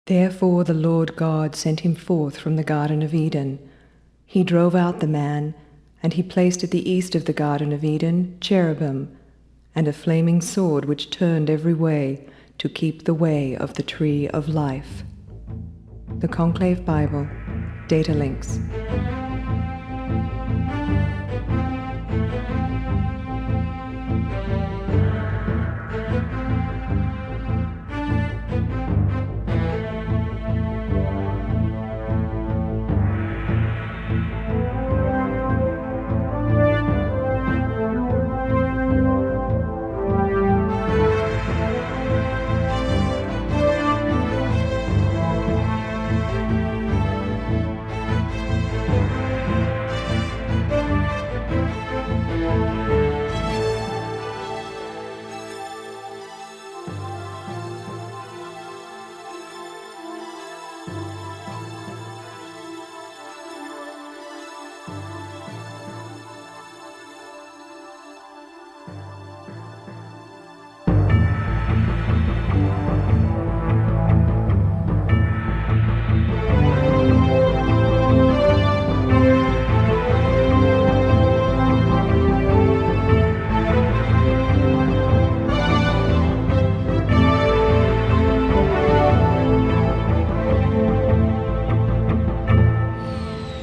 Therefore the Lord God sent him forth from the Garden of Eden. He drove out the man, and he placed at the east of the Garden of Eden cherubim, and a flaming sword which turned every way to keep the way of the tree of life. The Conclave Bible, Data Links.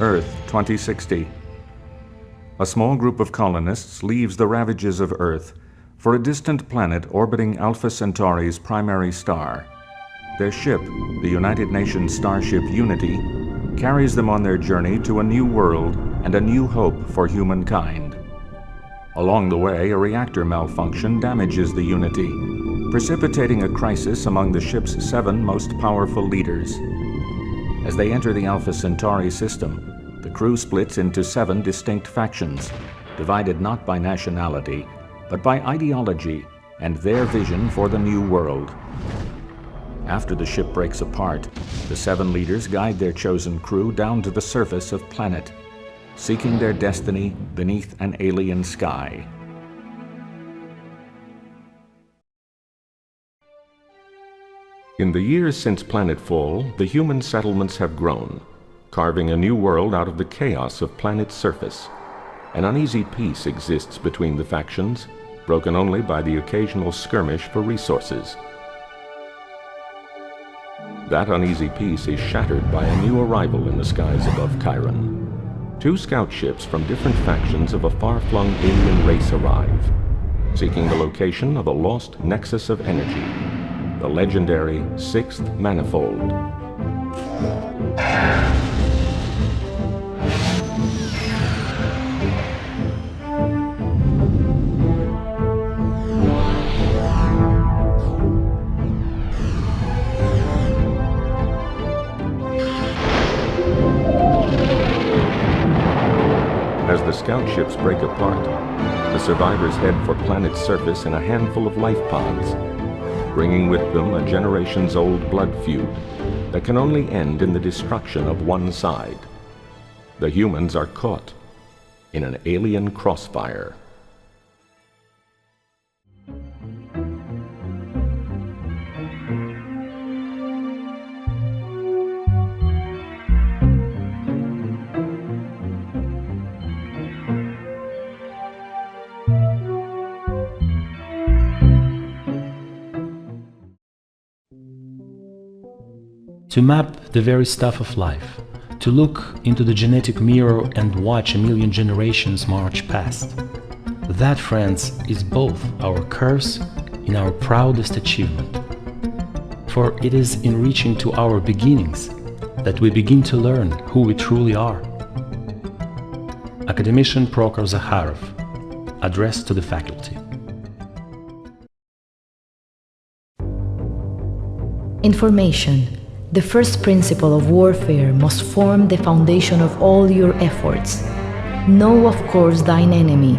Earth 2060. A small group of colonists leaves the ravages of Earth for a distant planet orbiting Alpha Centauri's primary star. Their ship, the United Nations starship Unity, carries them on their journey to a new world and a new hope for humankind. Along the way, a reactor malfunction damages the Unity, precipitating a crisis among the ship's 7 most powerful leaders. As they enter the Alpha Centauri system, the crew splits into 7 distinct factions, divided not by nationality, but by ideology and their vision for the new world. After the ship breaks apart, the 7 leaders guide their chosen crew down to the surface of planet, seeking their destiny beneath an alien sky. In the years since planetfall, the human settlements have grown, carving a new world out of the chaos of planet's surface. An uneasy peace exists between the factions, broken only by the occasional skirmish for resources. That uneasy peace is shattered by a new arrival in the skies above Chiron. 2 scout ships from different factions of a far-flung alien race arrive, seeking the location of a lost nexus of energy, the legendary 6th Manifold. As the scout ships break apart, the survivors head for planet's surface in a handful of life pods, bringing with them a generations-old blood feud that can only end in the destruction of one side. The humans are caught in an alien crossfire. To map the very stuff of life, to look into the genetic mirror and watch a million generations march past. That, friends, is both our curse and our proudest achievement. For it is in reaching to our beginnings that we begin to learn who we truly are. Academician Prokhor Zakharov, address to the faculty. Information. The first principle of warfare must form the foundation of all your efforts. Know, of course, thine enemy,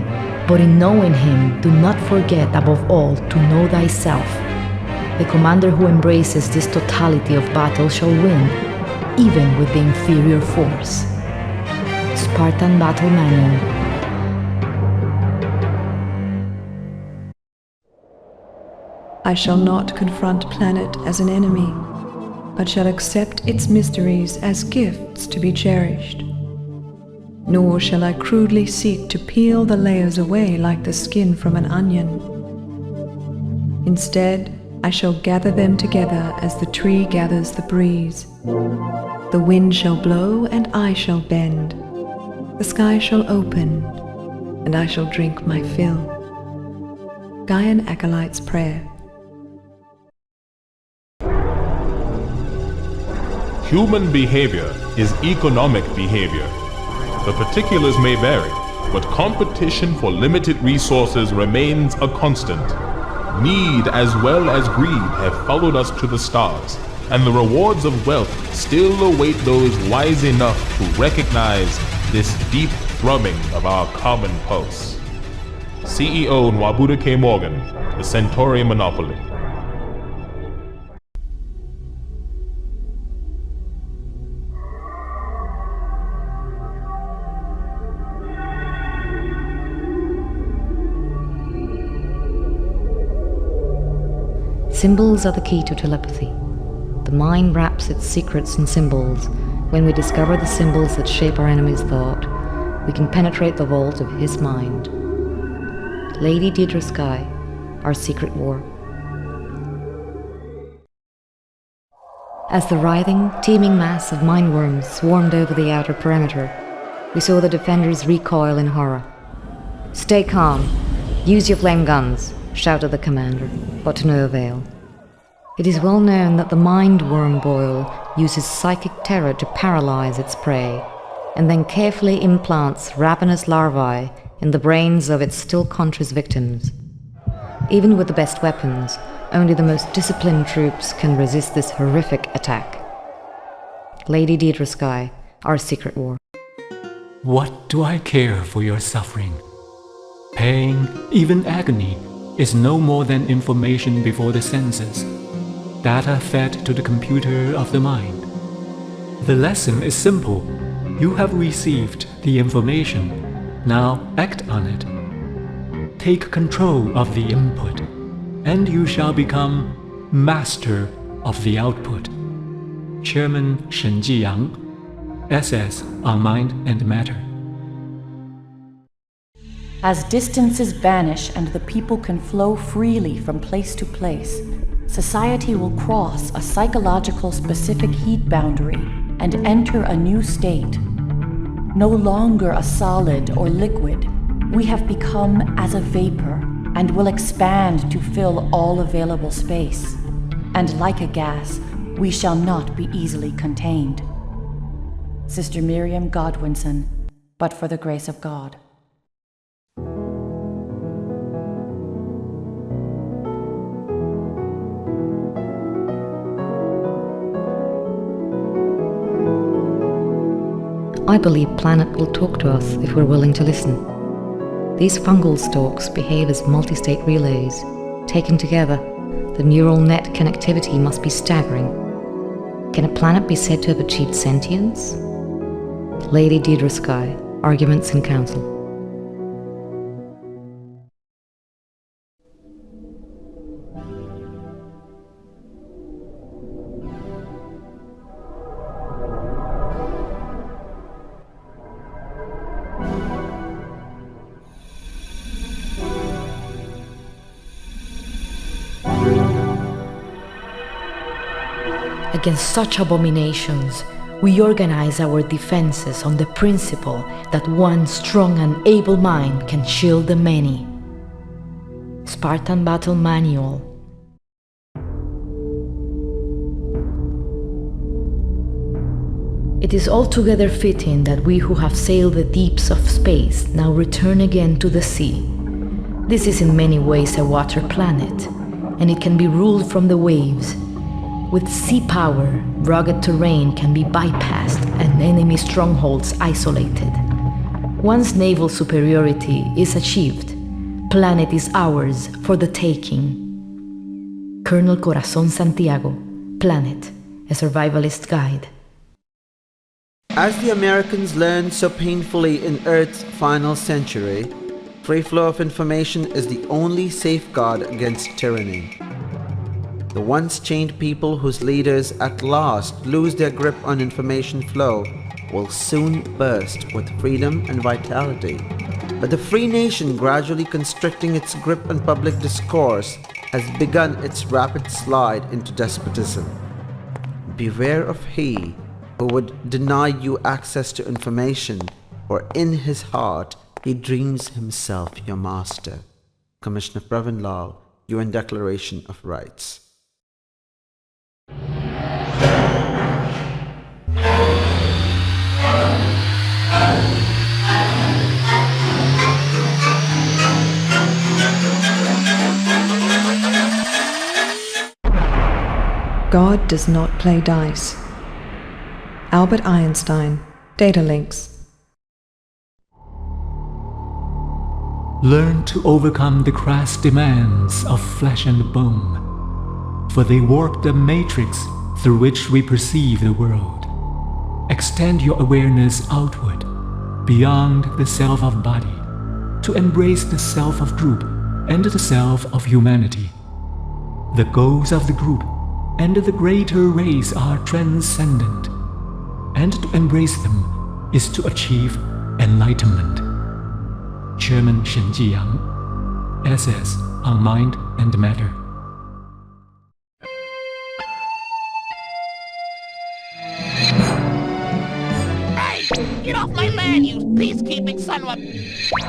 but in knowing him, do not forget above all to know thyself. The commander who embraces this totality of battle shall win, even with the inferior force. Spartan Battle Manual. I shall not confront planet as an enemy. but shall accept its mysteries as gifts to be cherished. Nor shall I crudely seek to peel the layers away like the skin from an onion. Instead, I shall gather them together as the tree gathers the breeze. The wind shall blow and I shall bend. The sky shall open and I shall drink my fill. Gaian Acolyte's Prayer. Human behavior is economic behavior. The particulars may vary, but competition for limited resources remains a constant. Need as well as greed have followed us to the stars, and the rewards of wealth still await those wise enough to recognize this deep thrumming of our common pulse. CEO Nwabuda K. Morgan, The Centauri Monopoly. Symbols are the key to telepathy. The mind wraps its secrets in symbols. When we discover the symbols that shape our enemy's thought, we can penetrate the vault of his mind. Lady Deirdre Sky, Our Secret War. As the writhing, teeming mass of mindworms swarmed over the outer perimeter, we saw the defenders recoil in horror. "Stay calm. Use your flame guns," shouted the commander, but to no avail. It is well known that the mind-worm boil uses psychic terror to paralyze its prey, and then carefully implants ravenous larvae in the brains of its still conscious victims. Even with the best weapons, only the most disciplined troops can resist this horrific attack. Lady Deirdre Sky, Our Secret War. What do I care for your suffering? Pain, even agony, is no more than information before the senses. Data fed to the computer of the mind. The lesson is simple. You have received the information. Now act on it. Take control of the input, and you shall become master of the output. Chairman Shen Jiyang, SS on Mind and Matter. As distances vanish and the people can flow freely from place to place, society will cross a psychological specific heat boundary and enter a new state. No longer a solid or liquid, we have become as a vapor and will expand to fill all available space. And like a gas, we shall not be easily contained. Sister Miriam Godwinson, But for the Grace of God. I believe Planet will talk to us if we're willing to listen. These fungal stalks behave as multi-state relays. Taken together, the neural net connectivity must be staggering. Can a planet be said to have achieved sentience? Lady Deirdre Sky, Arguments in Council. Against such abominations, we organize our defenses on the principle that one strong and able mind can shield the many. Spartan Battle Manual. It is altogether fitting that we who have sailed the deeps of space now return again to the sea. This is in many ways a water planet, and it can be ruled from the waves. With sea power, rugged terrain can be bypassed and enemy strongholds isolated. Once naval superiority is achieved, planet is ours for the taking. Colonel Corazon Santiago, Planet, a survivalist guide. As the Americans learned so painfully in Earth's final century, free flow of information is the only safeguard against tyranny. The once chained people whose leaders at last lose their grip on information flow will soon burst with freedom and vitality. But the free nation, gradually constricting its grip on public discourse, has begun its rapid slide into despotism. Beware of he who would deny you access to information, for in his heart he dreams himself your master. Commissioner Pravin Lal, UN Declaration of Rights. God does not play dice. Albert Einstein, Data Links. Learn to overcome the crass demands of flesh and bone, for they warp the matrix through which we perceive the world. Extend your awareness outward, beyond the self of body, to embrace the self of group and the self of humanity. The goals of the group and the greater race are transcendent, and to embrace them is to achieve enlightenment. Chairman Shen Jiyang, SS on Mind and Matter. Hey! Get off my land, you peacekeeping son of a...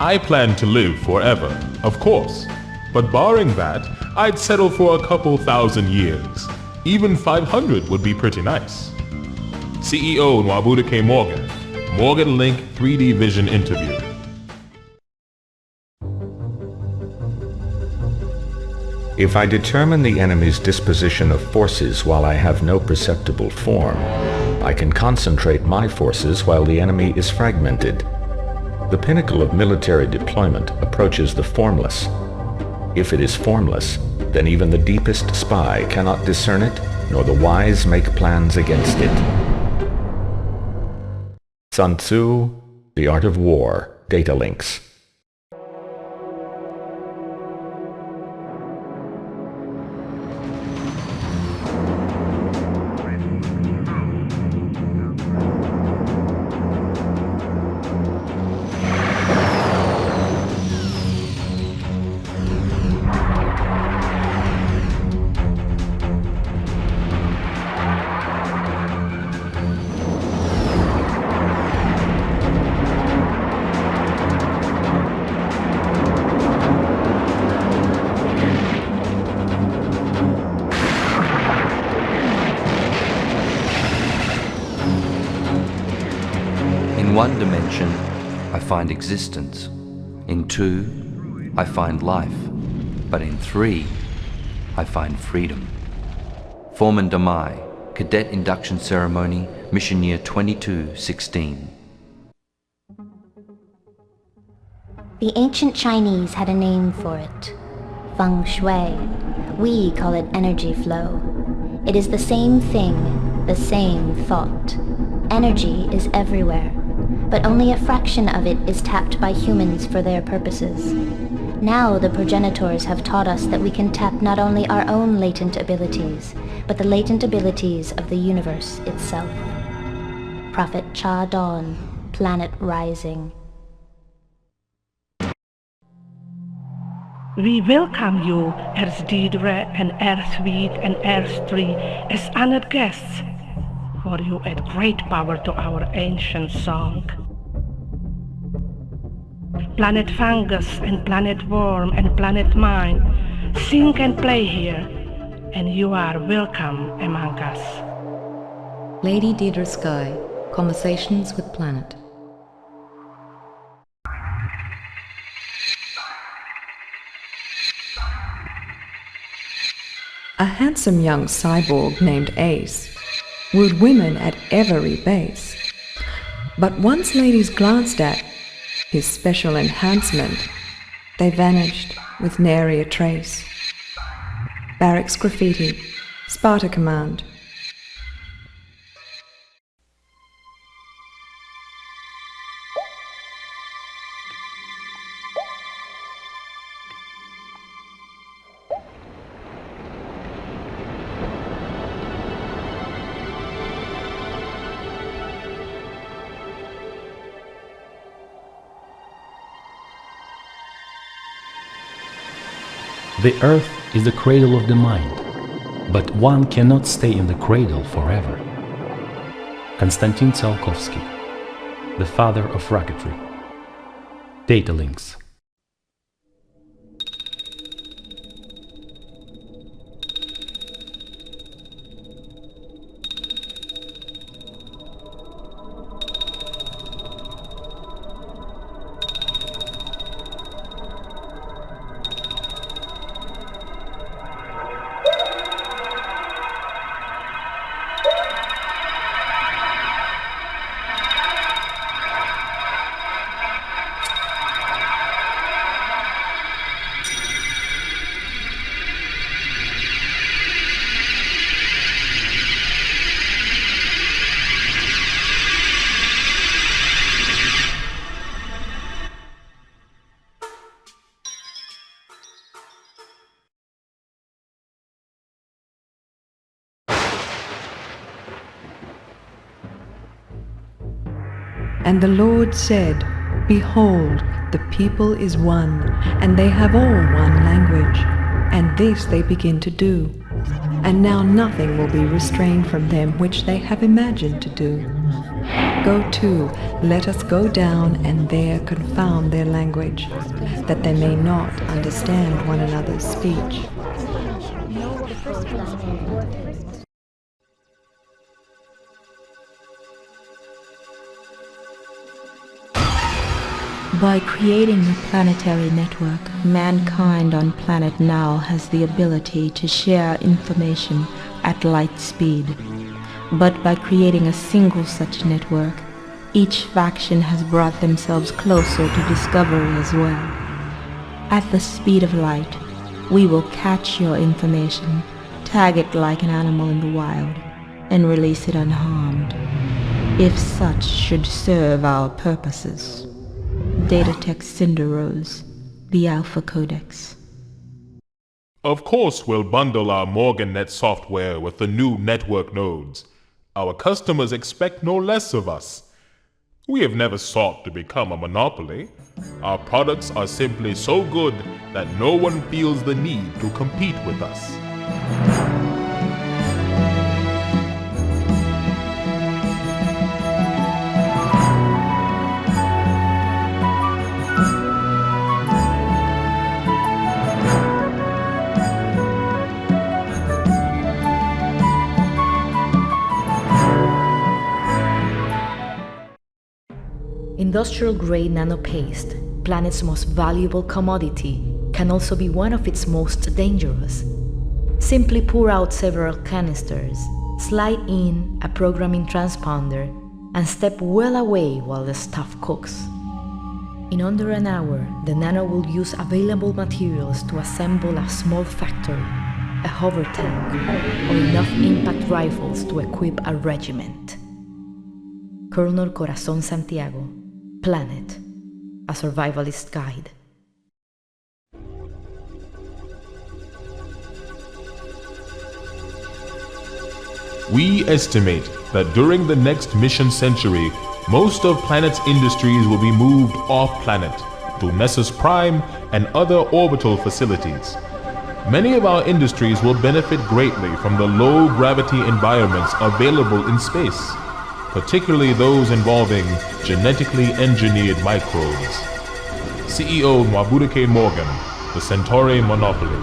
I plan to live forever, of course. But barring that, I'd settle for a couple thousand years. Even 500 would be pretty nice. CEO Nwabuda K. Morgan, Morgan Link 3D Vision interview. If I determine the enemy's disposition of forces while I have no perceptible form, I can concentrate my forces while the enemy is fragmented. The pinnacle of military deployment approaches the formless. If it is formless, then even the deepest spy cannot discern it, nor the wise make plans against it. Sun Tzu, The Art of War, Data Links. In one dimension, I find existence. In two, I find life. But in three, I find freedom. Foreman Damai, Cadet Induction Ceremony, Mission Year 2216. The ancient Chinese had a name for it. Feng Shui. We call it energy flow. It is the same thing, the same thought. Energy is everywhere, but only a fraction of it is tapped by humans for their purposes. Now the progenitors have taught us that we can tap not only our own latent abilities, but the latent abilities of the universe itself. Prophet Cha Dawn, Planet Rising. We welcome you, Earth Deidre and Earthweed and Earth-Tree, as honored guests, for you add great power to our ancient song. Planet Fungus and Planet Worm and Planet Mine sing and play here, and you are welcome among us. Lady Deidre Sky, Conversations with Planet. A handsome young cyborg named Ace wooed women at every base. But once ladies glanced at his special enhancement, they vanished with nary a trace. Barracks Graffiti, Sparta Command. The earth is the cradle of the mind, but one cannot stay in the cradle forever. Konstantin Tsiolkovsky, the father of rocketry. Data links. And the Lord said, Behold, the people is one, and they have all one language, and this they begin to do. And now nothing will be restrained from them which they have imagined to do. Go to, let us go down and there confound their language, that they may not understand one another's speech. By creating a planetary network, mankind on planet Now has the ability to share information at light speed. But by creating a single such network, each faction has brought themselves closer to discovery as well. At the speed of light, we will catch your information, tag it like an animal in the wild, and release it unharmed, if such should serve our purposes. Datatech Cinderose, the Alpha Codex. Of course we'll bundle our MorganNet software with the new network nodes. Our customers expect no less of us. We have never sought to become a monopoly. Our products are simply so good that no one feels the need to compete with us. Industrial-grade nanopaste, planet's most valuable commodity, can also be one of its most dangerous. Simply pour out several canisters, slide in a programming transponder, and step well away while the stuff cooks. In under an hour, the nano will use available materials to assemble a small factory, a hover tank, or enough impact rifles to equip a regiment. Colonel Corazon Santiago, Planet, a survivalist guide. We estimate that during the next mission century, most of planet's industries will be moved off-planet to Nessus Prime and other orbital facilities. Many of our industries will benefit greatly from the low-gravity environments available in space, particularly those involving genetically engineered microbes. CEO Nwabudike Morgan, the Centauri Monopoly.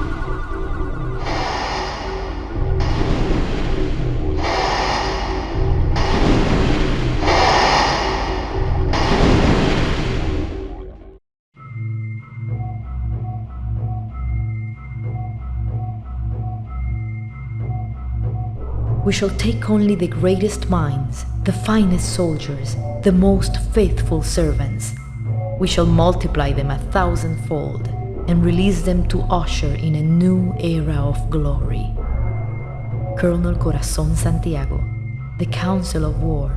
We shall take only the greatest minds, the finest soldiers, the most faithful servants. We shall multiply them 1,000-fold and release them to usher in a new era of glory. Colonel Corazon Santiago, the Council of War.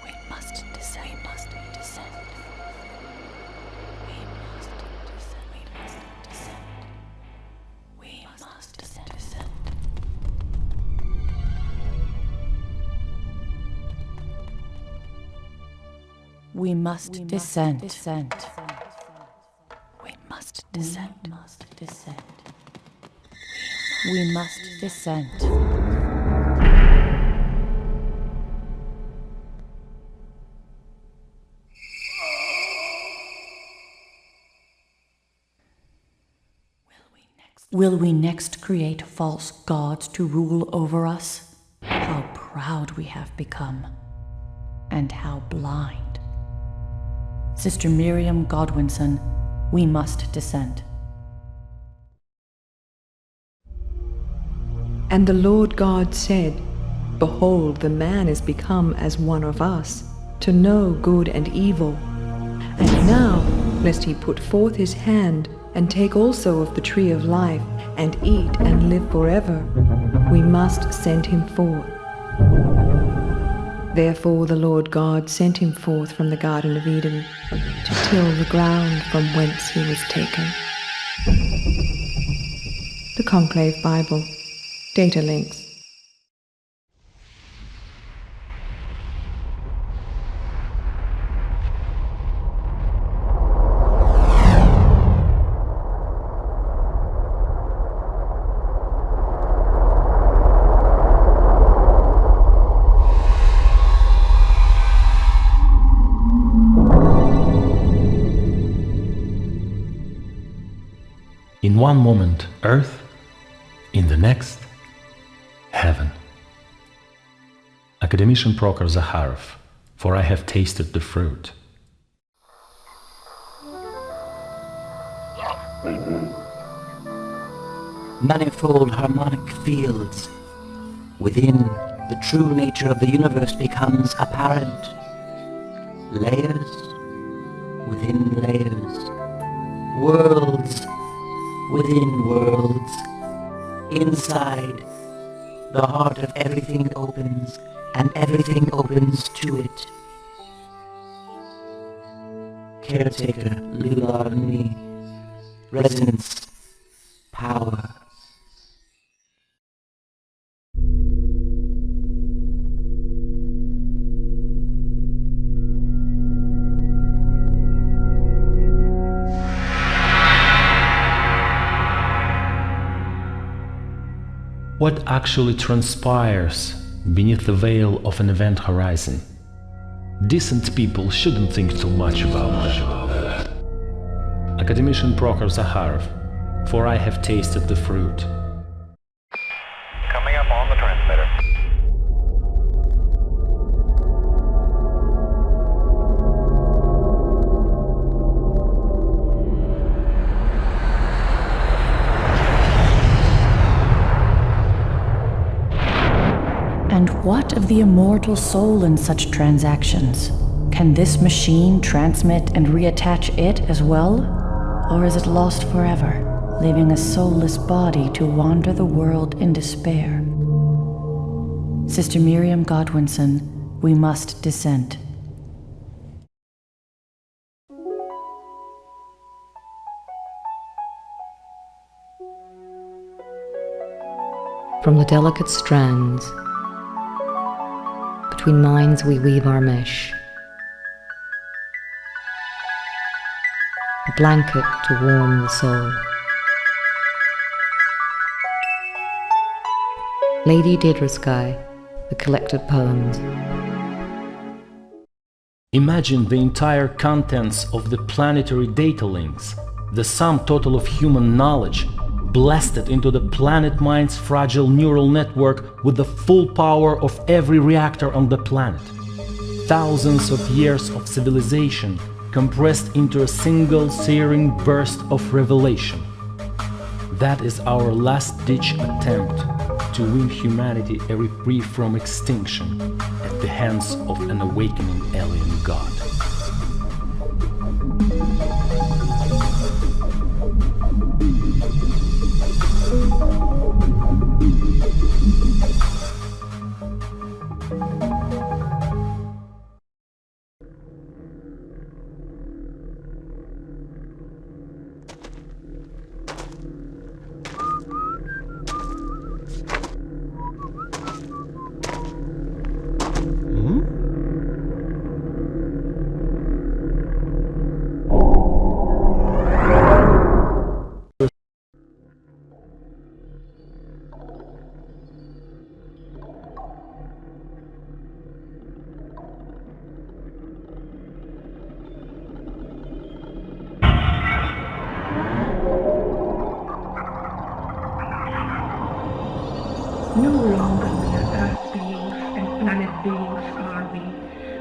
We must descend. We must descend. We must descend. We must descend. Will we next create false gods to rule over us? How proud we have become, and how blind. Sister Miriam Godwinson, we must descend. And the Lord God said, Behold, the man is become as one of us, to know good and evil. And now, lest he put forth his hand, and take also of the tree of life, and eat and live forever, we must send him forth. Therefore the Lord God sent him forth from the Garden of Eden, to till the ground from whence he was taken. The Conclave Bible. Data links. In one moment, earth, in the next, heaven. Academician Prokhor Zakharov, for I have tasted the fruit. Manifold harmonic fields. Within, the true nature of the universe becomes apparent. Layers within layers. Worlds within worlds. Inside, the heart of everything opens, and everything opens to it. Caretaker, Lularni, resonance, power. What actually transpires beneath the veil of an event horizon? Decent people shouldn't think too much about that. Academician Prokhor Zakharov, for I have tasted the fruit. Coming up on the transmitter. And what of the immortal soul in such transactions? Can this machine transmit and reattach it as well? Or is it lost forever, leaving a soulless body to wander the world in despair? Sister Miriam Godwinson, we must descend. From the delicate strands, between minds we weave our mesh, a blanket to warm the soul. Lady Deirdresky, the collected poems. Imagine the entire contents of the planetary data links, the sum total of human knowledge, blasted into the planet mind's fragile neural network with the full power of every reactor on the planet. Thousands of years of civilization compressed into a single searing burst of revelation. That is our last-ditch attempt to win humanity a reprieve from extinction at the hands of an awakening alien god.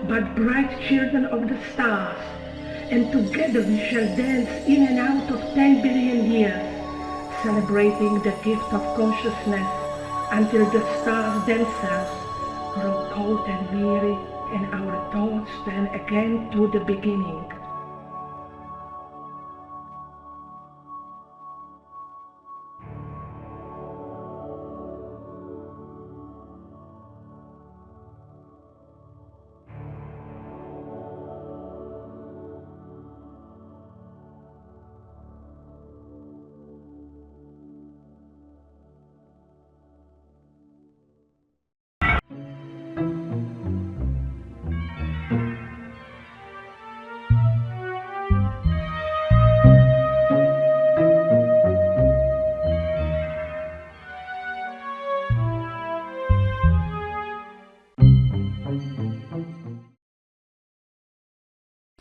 but bright children of the stars, and together we shall dance in and out of 10 billion years, celebrating the gift of consciousness until the stars themselves grow cold and weary, and our thoughts turn again to the beginning.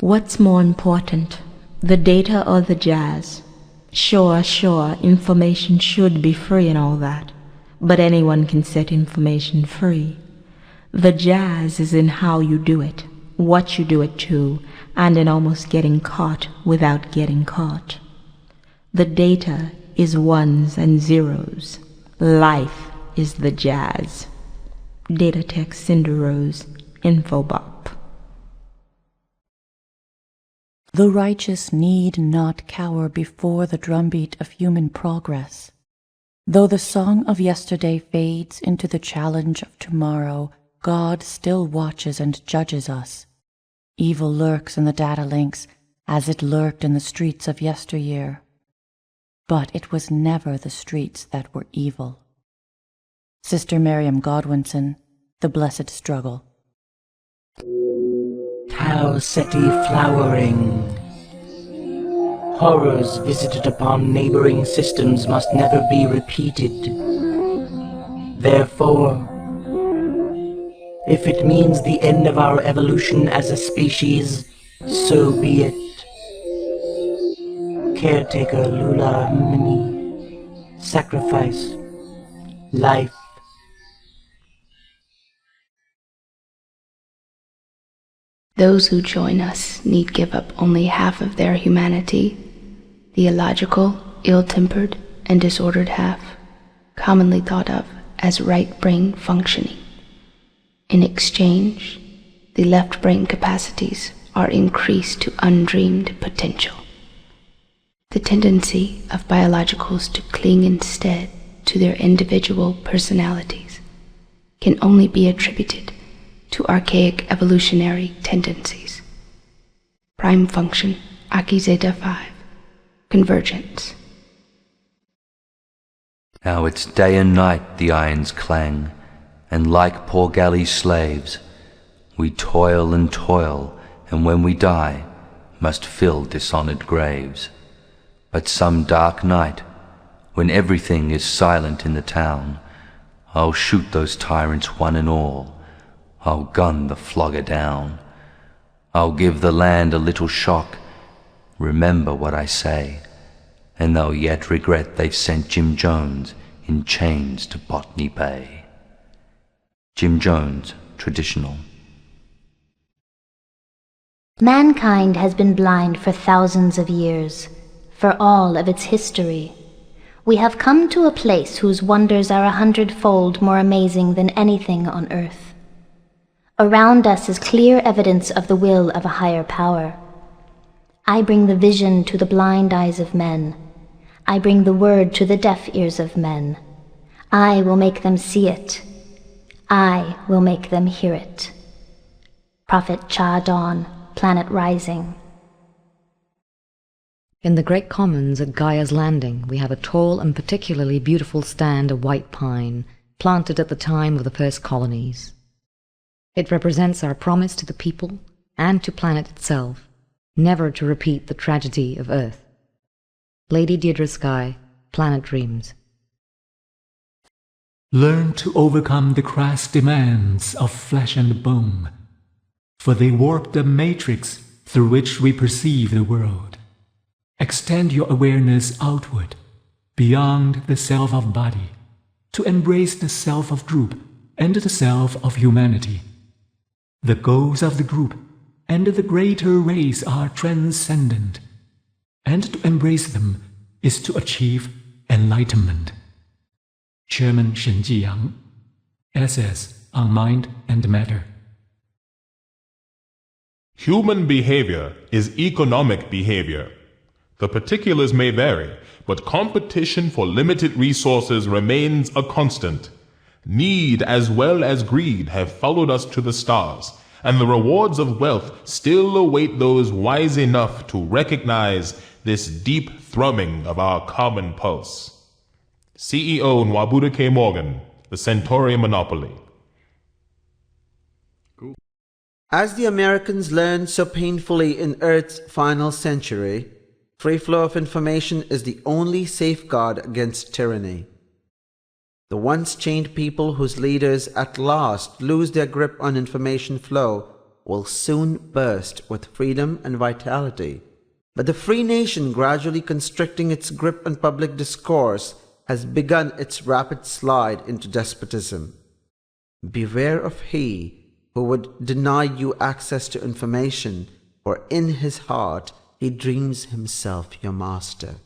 What's more important, the data or the jazz? Sure, information should be free and all that, but anyone can set information free. The jazz is in how you do it, what you do it to, and in almost getting caught without getting caught. The data is ones and zeros. Life is the jazz. Datatech Cinderose, Infobop. The righteous need not cower before the drumbeat of human progress. Though the song of yesterday fades into the challenge of tomorrow, God still watches and judges us. Evil lurks in the data links as it lurked in the streets of yesteryear. But it was never the streets that were evil. Sister Miriam Godwinson, The Blessed Struggle. Tau Ceti flowering. Horrors visited upon neighboring systems must never be repeated. Therefore, if it means the end of our evolution as a species, so be it. Caretaker Lula Mini. Sacrifice. Life. Those who join us need give up only half of their humanity, the illogical, ill-tempered, and disordered half, commonly thought of as right brain functioning. In exchange, the left brain capacities are increased to undreamed potential. The tendency of biologicals to cling instead to their individual personalities can only be attributed to archaic evolutionary tendencies. Prime function, Aki Zeta 5, convergence. Now it's day and night the irons clang, and like poor galley slaves, we toil, and when we die, must fill dishonored graves. But some dark night, when everything is silent in the town, I'll shoot those tyrants one and all, I'll gun the flogger down. I'll give the land a little shock. Remember what I say, and they'll yet regret they've sent Jim Jones in chains to Botany Bay. Jim Jones, Traditional. Mankind has been blind for thousands of years, for all of its history. We have come to a place whose wonders are 100-fold more amazing than anything on earth. Around us is clear evidence of the will of a higher power. I bring the vision to the blind eyes of men. I bring the word to the deaf ears of men. I will make them see it. I will make them hear it. Prophet Cha Dawn, Planet Rising. In the Great Commons at Gaia's Landing, we have a tall and particularly beautiful stand of white pine, planted at the time of the first colonies. It represents our promise to the people and to planet itself, never to repeat the tragedy of Earth. Lady Deirdre Skye, Planet Dreams. Learn to overcome the crass demands of flesh and bone, for they warp the matrix through which we perceive the world. Extend your awareness outward, beyond the self of body, to embrace the self of group and the self of humanity. The goals of the group and the greater race are transcendent, and to embrace them is to achieve enlightenment. Chairman Shen Jiyang, SS on Mind and Matter. Human behavior is economic behavior. The particulars may vary, but competition for limited resources remains a constant. Need as well as greed have followed us to the stars, and the rewards of wealth still await those wise enough to recognize this deep thrumming of our common pulse. CEO Nwabuda K. Morgan, The Centauri Monopoly. As the Americans learned so painfully in Earth's final century, free flow of information is the only safeguard against tyranny. The once chained people whose leaders at last lose their grip on information flow will soon burst with freedom and vitality. But the free nation gradually constricting its grip on public discourse has begun its rapid slide into despotism. Beware of he who would deny you access to information, for in his heart he dreams himself your master.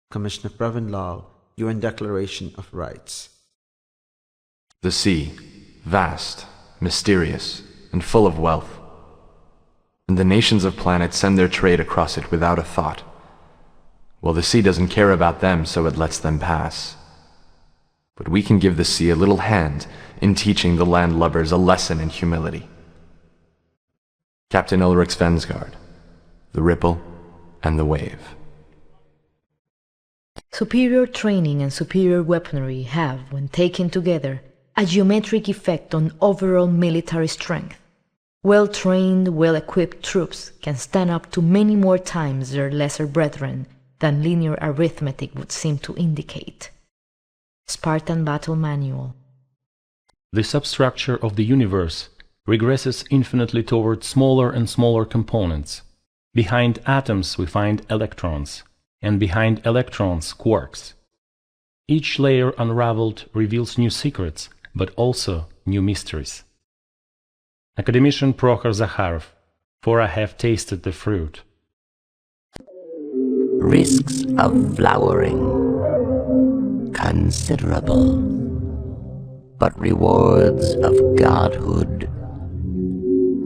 Commissioner Pravin Lal, UN Declaration of Rights. The sea, vast, mysterious, and full of wealth. And the nations of planets send their trade across it without a thought. Well, the sea doesn't care about them, so it lets them pass. But we can give the sea a little hand in teaching the landlubbers a lesson in humility. Captain Ulrich Svensgaard, The Ripple and the Wave. Superior training and superior weaponry have, when taken together, a geometric effect on overall military strength. Well-trained, well-equipped troops can stand up to many more times their lesser brethren than linear arithmetic would seem to indicate. Spartan Battle Manual. The substructure of the universe regresses infinitely toward smaller and smaller components. Behind atoms we find electrons, and behind electrons quarks. Each layer unraveled reveals new secrets, but also new mysteries. Academician Prokhor Zakharov, For I have tasted the fruit. Risks of flowering considerable, but rewards of godhood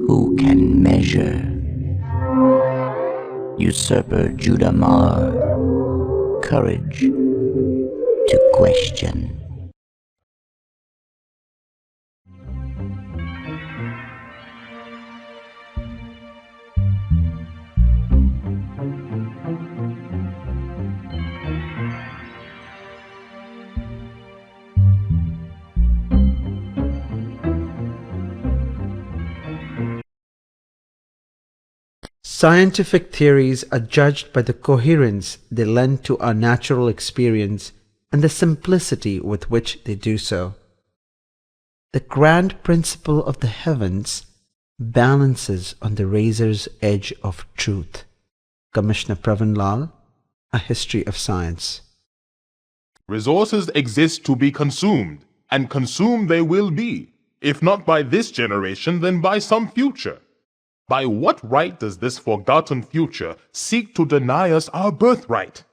who can measure? Usurper Judah Mar, courage to question. Scientific theories are judged by the coherence they lend to our natural experience and the simplicity with which they do so. The grand principle of the heavens balances on the razor's edge of truth. Commissioner Pravin Lal, A History of Science. Resources exist to be consumed, and consumed they will be, if not by this generation, then by some future. By what right does this forgotten future seek to deny us our birthright?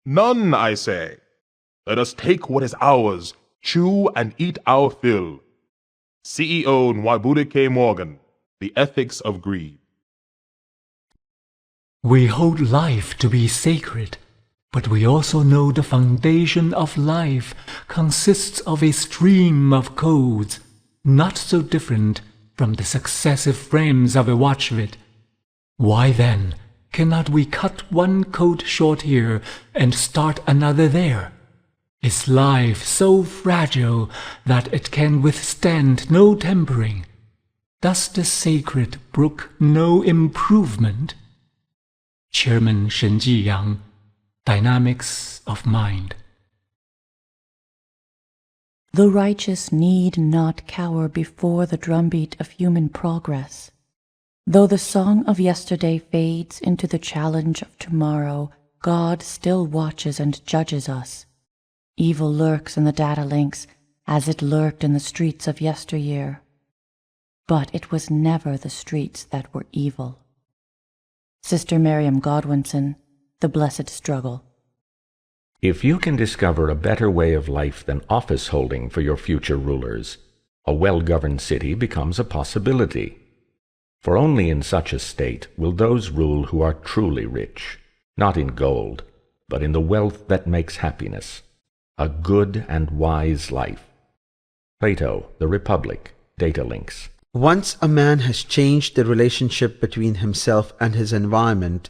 None, I say. Let us take what is ours, chew and eat our fill. CEO Nwabuda K. Morgan, The Ethics of Greed. We hold life to be sacred, but we also know the foundation of life consists of a stream of codes, not so different from the successive frames of a watchwit. Why then cannot we cut one code short here and start another there? Is life so fragile that it can withstand no tempering? Does the sacred brook no improvement? Chairman Shen Jiyang, Dynamics of Mind. The righteous need not cower before the drumbeat of human progress. Though the song of yesterday fades into the challenge of tomorrow, God still watches and judges us. Evil lurks in the data links as it lurked in the streets of yesteryear. but it was never the streets that were evil. Sister Miriam Godwinson, The Blessed Struggle. If you can discover a better way of life than office holding for your future rulers, a well-governed city becomes a possibility. For only in such a state will those rule who are truly rich, not in gold, but in the wealth that makes happiness, a good and wise life. Plato, The Republic, Datalinks. Once a man has changed the relationship between himself and his environment,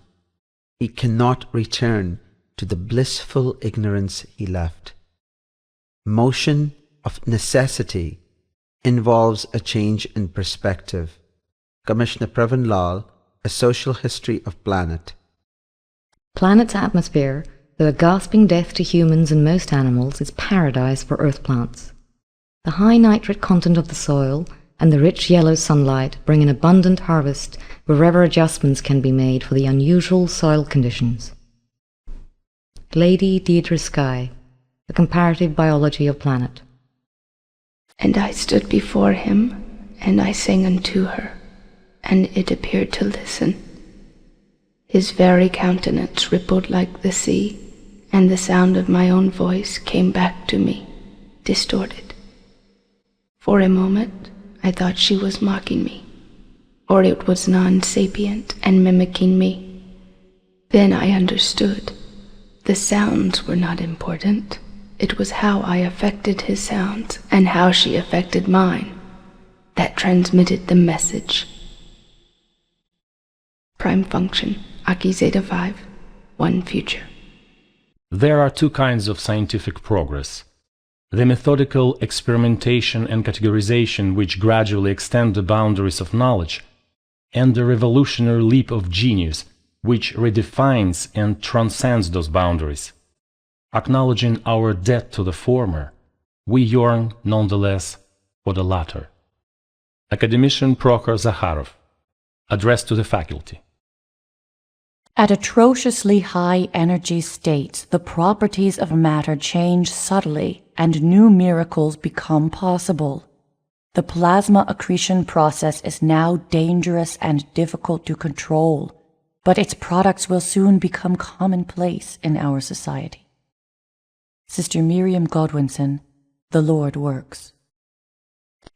he cannot return to the blissful ignorance he left. Motion of necessity involves a change in perspective. Commissioner Pravin Lal, A Social History of Planet. Planet's atmosphere, though a gasping death to humans and most animals, is paradise for earth plants. The high nitrate content of the soil and the rich yellow sunlight bring an abundant harvest wherever adjustments can be made for the unusual soil conditions. Lady Deirdre Skye, The Comparative Biology of Planet. And I stood before him, and I sang unto her, and it appeared to listen. His very countenance rippled like the sea, and the sound of my own voice came back to me, distorted. For a moment, I thought she was mocking me, or it was non-sapient and mimicking me. Then I understood. The sounds were not important. It was how I affected his sounds and how she affected mine that transmitted the message. Prime function, Aki Zeta 5, 1 future. There are two kinds of scientific progress. The methodical experimentation and categorization which gradually extend the boundaries of knowledge, and the revolutionary leap of genius which redefines and transcends those boundaries. Acknowledging our debt to the former, we yearn nonetheless for the latter. Academician Prokhor Zakharov, addressed to the faculty. At atrociously high energy states, the properties of matter change subtly and new miracles become possible. The plasma accretion process is now dangerous and difficult to control, but its products will soon become commonplace in our society. Sister Miriam Godwinson, The Lord Works.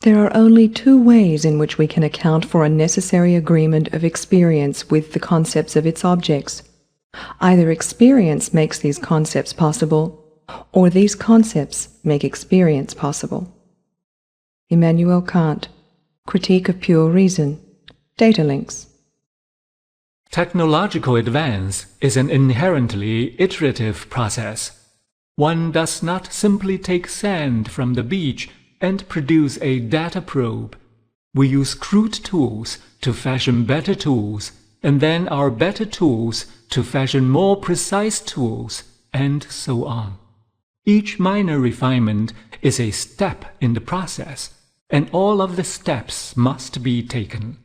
There are only two ways in which we can account for a necessary agreement of experience with the concepts of its objects. Either experience makes these concepts possible, or these concepts make experience possible. Immanuel Kant, Critique of Pure Reason, Datalinks. Technological advance is an inherently iterative process. One does not simply take sand from the beach and produce a data probe. We use crude tools to fashion better tools, and then our better tools to fashion more precise tools, and so on. Each minor refinement is a step in the process, and all of the steps must be taken.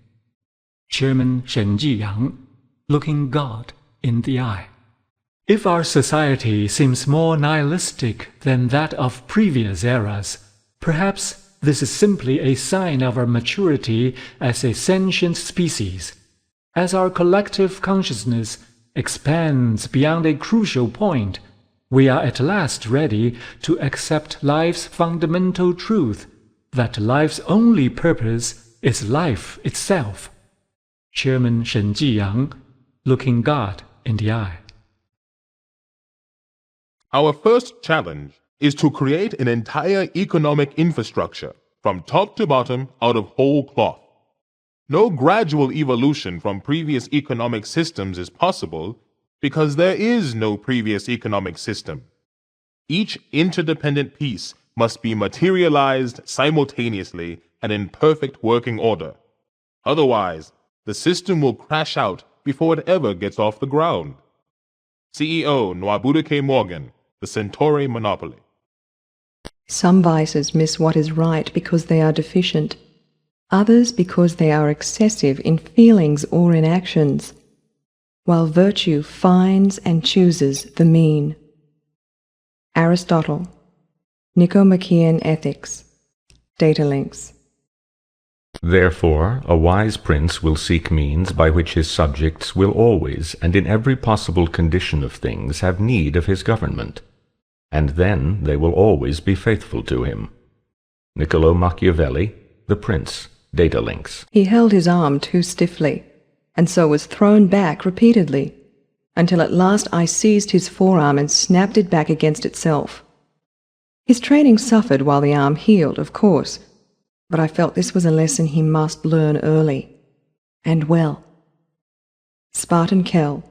Chairman Shen Jiyang, Looking God in the Eye. If our society seems more nihilistic than that of previous eras, perhaps this is simply a sign of our maturity as a sentient species. As our collective consciousness expands beyond a crucial point, we are at last ready to accept life's fundamental truth, that life's only purpose is life itself. Chairman Shen Jiyang, Looking God in the Eye. Our first challenge is to create an entire economic infrastructure from top to bottom out of whole cloth. No gradual evolution from previous economic systems is possible because there is no previous economic system. Each interdependent piece must be materialized simultaneously and in perfect working order. Otherwise, the system will crash out before it ever gets off the ground. CEO Nwabuike Morgan, The Centauri Monopoly. Some vices miss what is right because they are deficient, others because they are excessive in feelings or in actions, while virtue finds and chooses the mean. Aristotle, Nicomachean Ethics, Datalinks. Therefore, a wise prince will seek means by which his subjects will always and in every possible condition of things have need of his government, and then they will always be faithful to him. Niccolo Machiavelli, The Prince, Datalinks. He held his arm too stiffly, and so was thrown back repeatedly, until at last I seized his forearm and snapped it back against itself. His training suffered while the arm healed, of course, but I felt this was a lesson he must learn early, and well. Spartan Kell,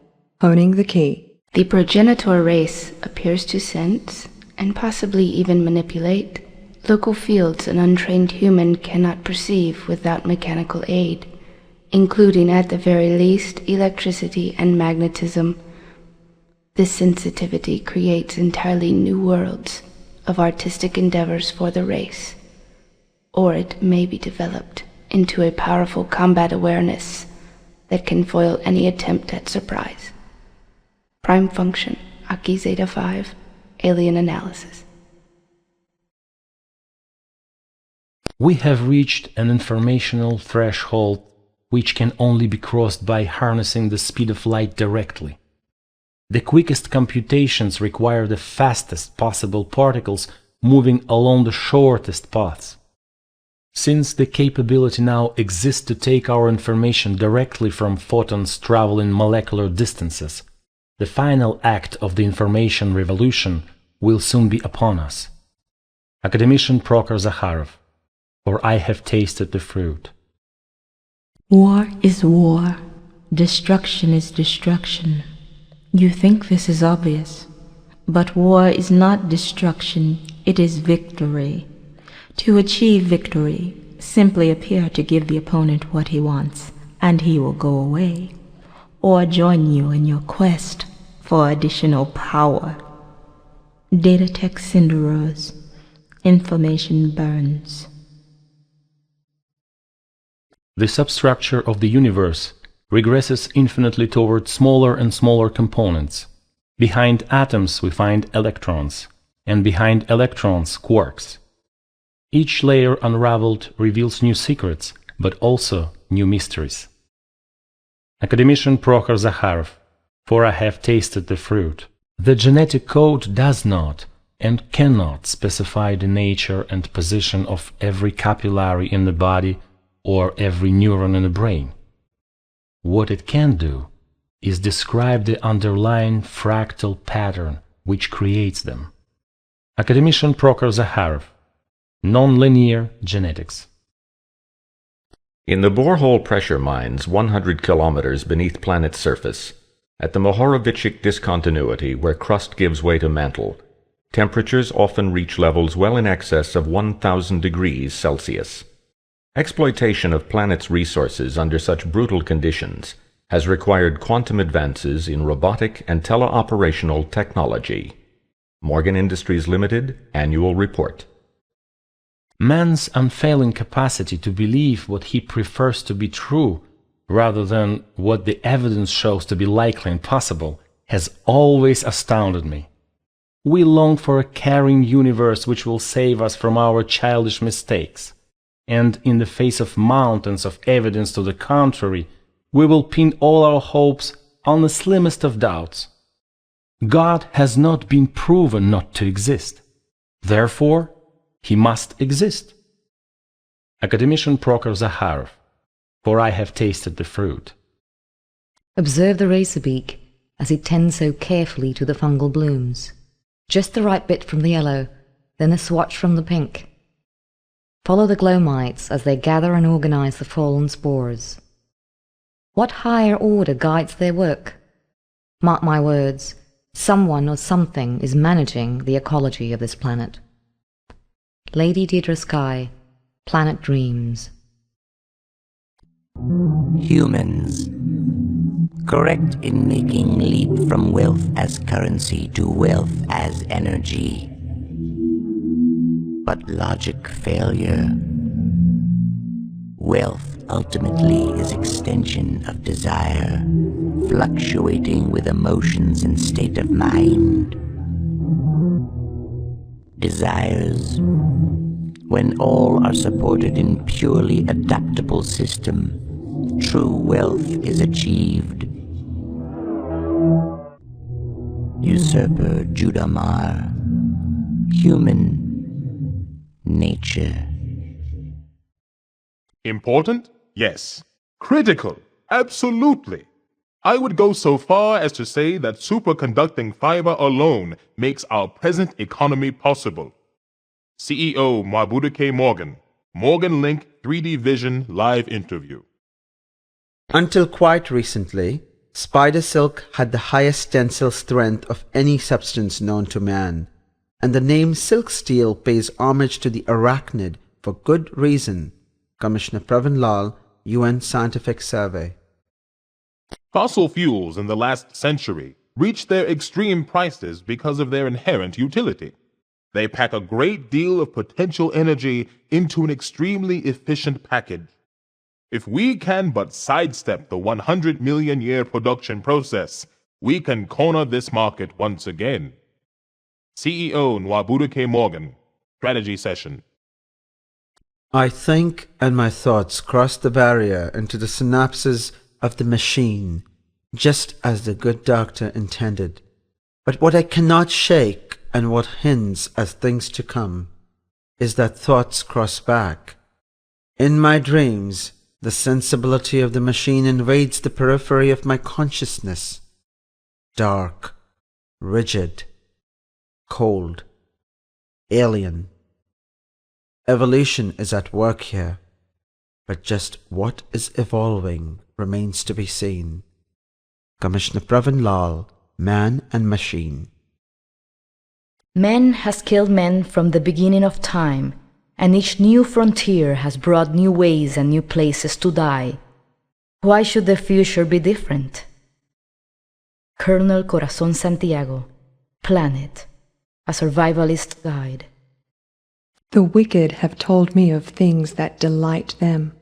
honing the key. The progenitor race appears to sense, and possibly even manipulate, local fields an untrained human cannot perceive without mechanical aid, including at the very least electricity and magnetism. This sensitivity creates entirely new worlds of artistic endeavors for the race, or it may be developed into a powerful combat awareness that can foil any attempt at surprise. Prime function, Aki Zeta 5, alien analysis. We have reached an informational threshold which can only be crossed by harnessing the speed of light directly. The quickest computations require the fastest possible particles moving along the shortest paths. Since the capability now exists to take our information directly from photons traveling molecular distances, the final act of the information revolution will soon be upon us. Academician Prokhor Zakharov, for I have tasted the fruit. War is war. Destruction is destruction. You think this is obvious, but war is not destruction, it is victory. To achieve victory, simply appear to give the opponent what he wants, and he will go away, or join you in your quest for additional power. Datatech Cinderose. Information burns. The substructure of the universe regresses infinitely toward smaller and smaller components. Behind atoms we find electrons, and behind electrons quarks. Each layer unraveled reveals new secrets, but also new mysteries. Academician Prokhor Zakharov, for I have tasted the fruit. The genetic code does not and cannot specify the nature and position of every capillary in the body or every neuron in the brain. What it can do is describe the underlying fractal pattern which creates them. Academician Prokhor Zakharov, Nonlinear Genetics. In the borehole pressure mines 100 kilometers beneath planet's surface, at the Mohorovičić discontinuity where crust gives way to mantle, temperatures often reach levels well in excess of 1,000 degrees Celsius. Exploitation of planet's resources under such brutal conditions has required quantum advances in robotic and teleoperational technology. Morgan Industries Limited, Annual Report. Man's unfailing capacity to believe what he prefers to be true rather than what the evidence shows to be likely and possible has always astounded me. We long for a caring universe which will save us from our childish mistakes, and in the face of mountains of evidence to the contrary, we will pin all our hopes on the slimmest of doubts. God has not been proven not to exist. Therefore, he must exist. Academician Prokhor Zakharov, for I have tasted the fruit. Observe the razorbeak as it tends so carefully to the fungal blooms. Just the right bit from the yellow, then a swatch from the pink. Follow the glow mites as they gather and organize the fallen spores. What higher order guides their work? Mark my words, someone or something is managing the ecology of this planet. Lady Deirdre Sky, Planet Dreams. Humans. Correct in making leap from wealth as currency to wealth as energy. But logic failure. Wealth ultimately is extension of desire, fluctuating with emotions and state of mind. Desires, When all are supported in purely adaptable system, true wealth is achieved. Usurper Judamar, human nature. Important? Yes. Critical? Absolutely. I would go so far as to say that superconducting fiber alone makes our present economy possible. CEO Mwabuduke Morgan, Morgan Link 3D Vision live interview. Until quite recently, spider silk had the highest tensile strength of any substance known to man, and the name silk steel pays homage to the arachnid for good reason. Commissioner Pravin Lal, UN Scientific Survey. Fossil fuels in the last century reached their extreme prices because of their inherent utility. They pack a great deal of potential energy into an extremely efficient package. If we can but sidestep the 100 million year production process, we can corner this market once again. CEO Mwabuduke Morgan, Strategy Session. I think and my thoughts cross the barrier into the synapses of the machine, just as the good doctor intended. But what I cannot shake, and what hints as things to come, is that thoughts cross back. In my dreams, the sensibility of the machine invades the periphery of my consciousness. Dark, rigid, cold, alien. Evolution is at work here, but just what is evolving remains to be seen. Commissioner Pravin Lal, Man and Machine. Man has killed men from the beginning of time, and each new frontier has brought new ways and new places to die. Why should the future be different? Colonel Corazon Santiago, Planet, a survivalist guide. The wicked have told me of things that delight them,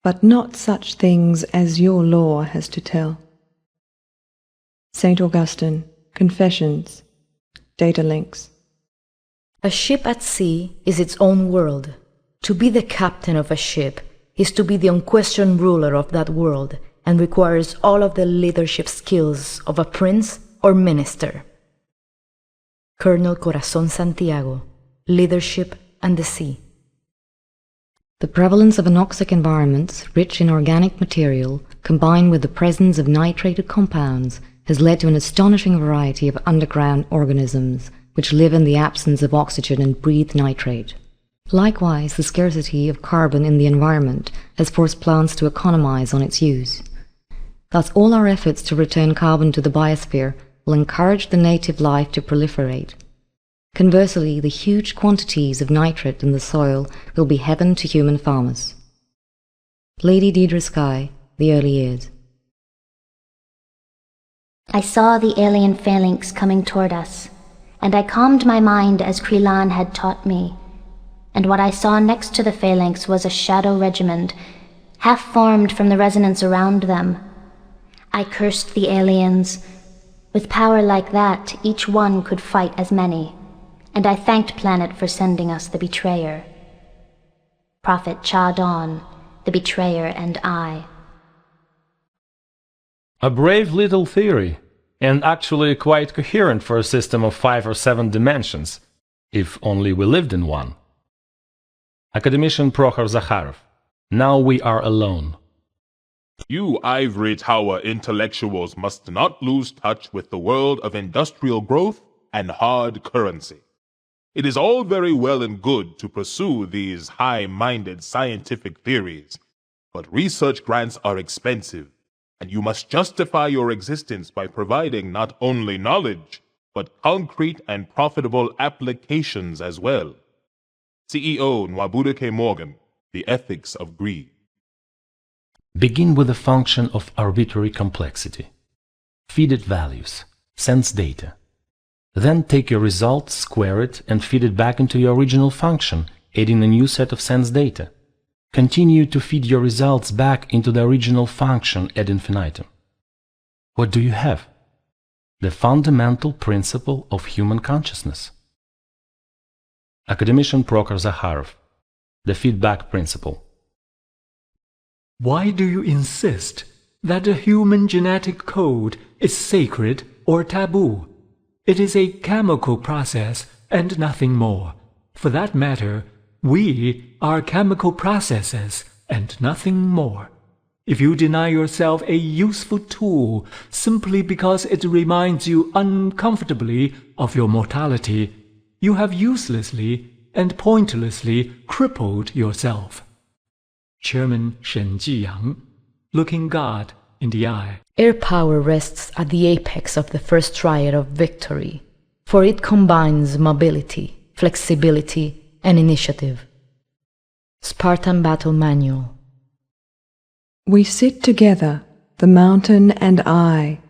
but not such things as your law has to tell. St. Augustine, Confessions, Data Links. A ship at sea is its own world. To be the captain of a ship is to be the unquestioned ruler of that world and requires all of the leadership skills of a prince or minister. Colonel Corazon Santiago, Leadership and the Sea. The prevalence of anoxic environments, rich in organic material, combined with the presence of nitrated compounds, has led to an astonishing variety of underground organisms which live in the absence of oxygen and breathe nitrate. Likewise, the scarcity of carbon in the environment has forced plants to economize on its use. Thus, all our efforts to return carbon to the biosphere will encourage the native life to proliferate. Conversely, the huge quantities of nitrate in the soil will be heaven to human farmers. Lady Deidre Skye, The Early Years. I saw the alien phalanx coming toward us, and I calmed my mind as Krelan had taught me, and what I saw next to the phalanx was a shadow regiment, half-formed from the resonance around them. I cursed the aliens. With power like that, each one could fight as many, and I thanked Planet for sending us the betrayer. Prophet Cha Dawn, the betrayer and I. A brave little theory, and actually quite coherent for a system of 5 or 7 dimensions, if only we lived in one. Academician Prokhor Zakharov. Now we are alone. You ivory tower intellectuals must not lose touch with the world of industrial growth and hard currency. It is all very well and good to pursue these high-minded scientific theories, but research grants are expensive, and you must justify your existence by providing not only knowledge, but concrete and profitable applications as well. CEO Mwabuduke Morgan, The Ethics of Greed. Begin with the function of arbitrary complexity. Feed it values, sense data. Then take your result, square it, and feed it back into your original function, adding a new set of sense data. Continue to feed your results back into the original function ad infinitum. What do you have? The fundamental principle of human consciousness. Academician Prokhor Zakharov, The feedback principle. Why do you insist that the human genetic code is sacred or taboo? It is a chemical process and nothing more. For that matter, we are chemical processes and nothing more. If you deny yourself a useful tool simply because it reminds you uncomfortably of your mortality, you have uselessly and pointlessly crippled yourself. Chairman Shen Jiyang, looking God in the eye. Air power rests at the apex of the first triad of victory, for it combines mobility, flexibility, and initiative. Spartan Battle Manual. We sit together, the mountain and I,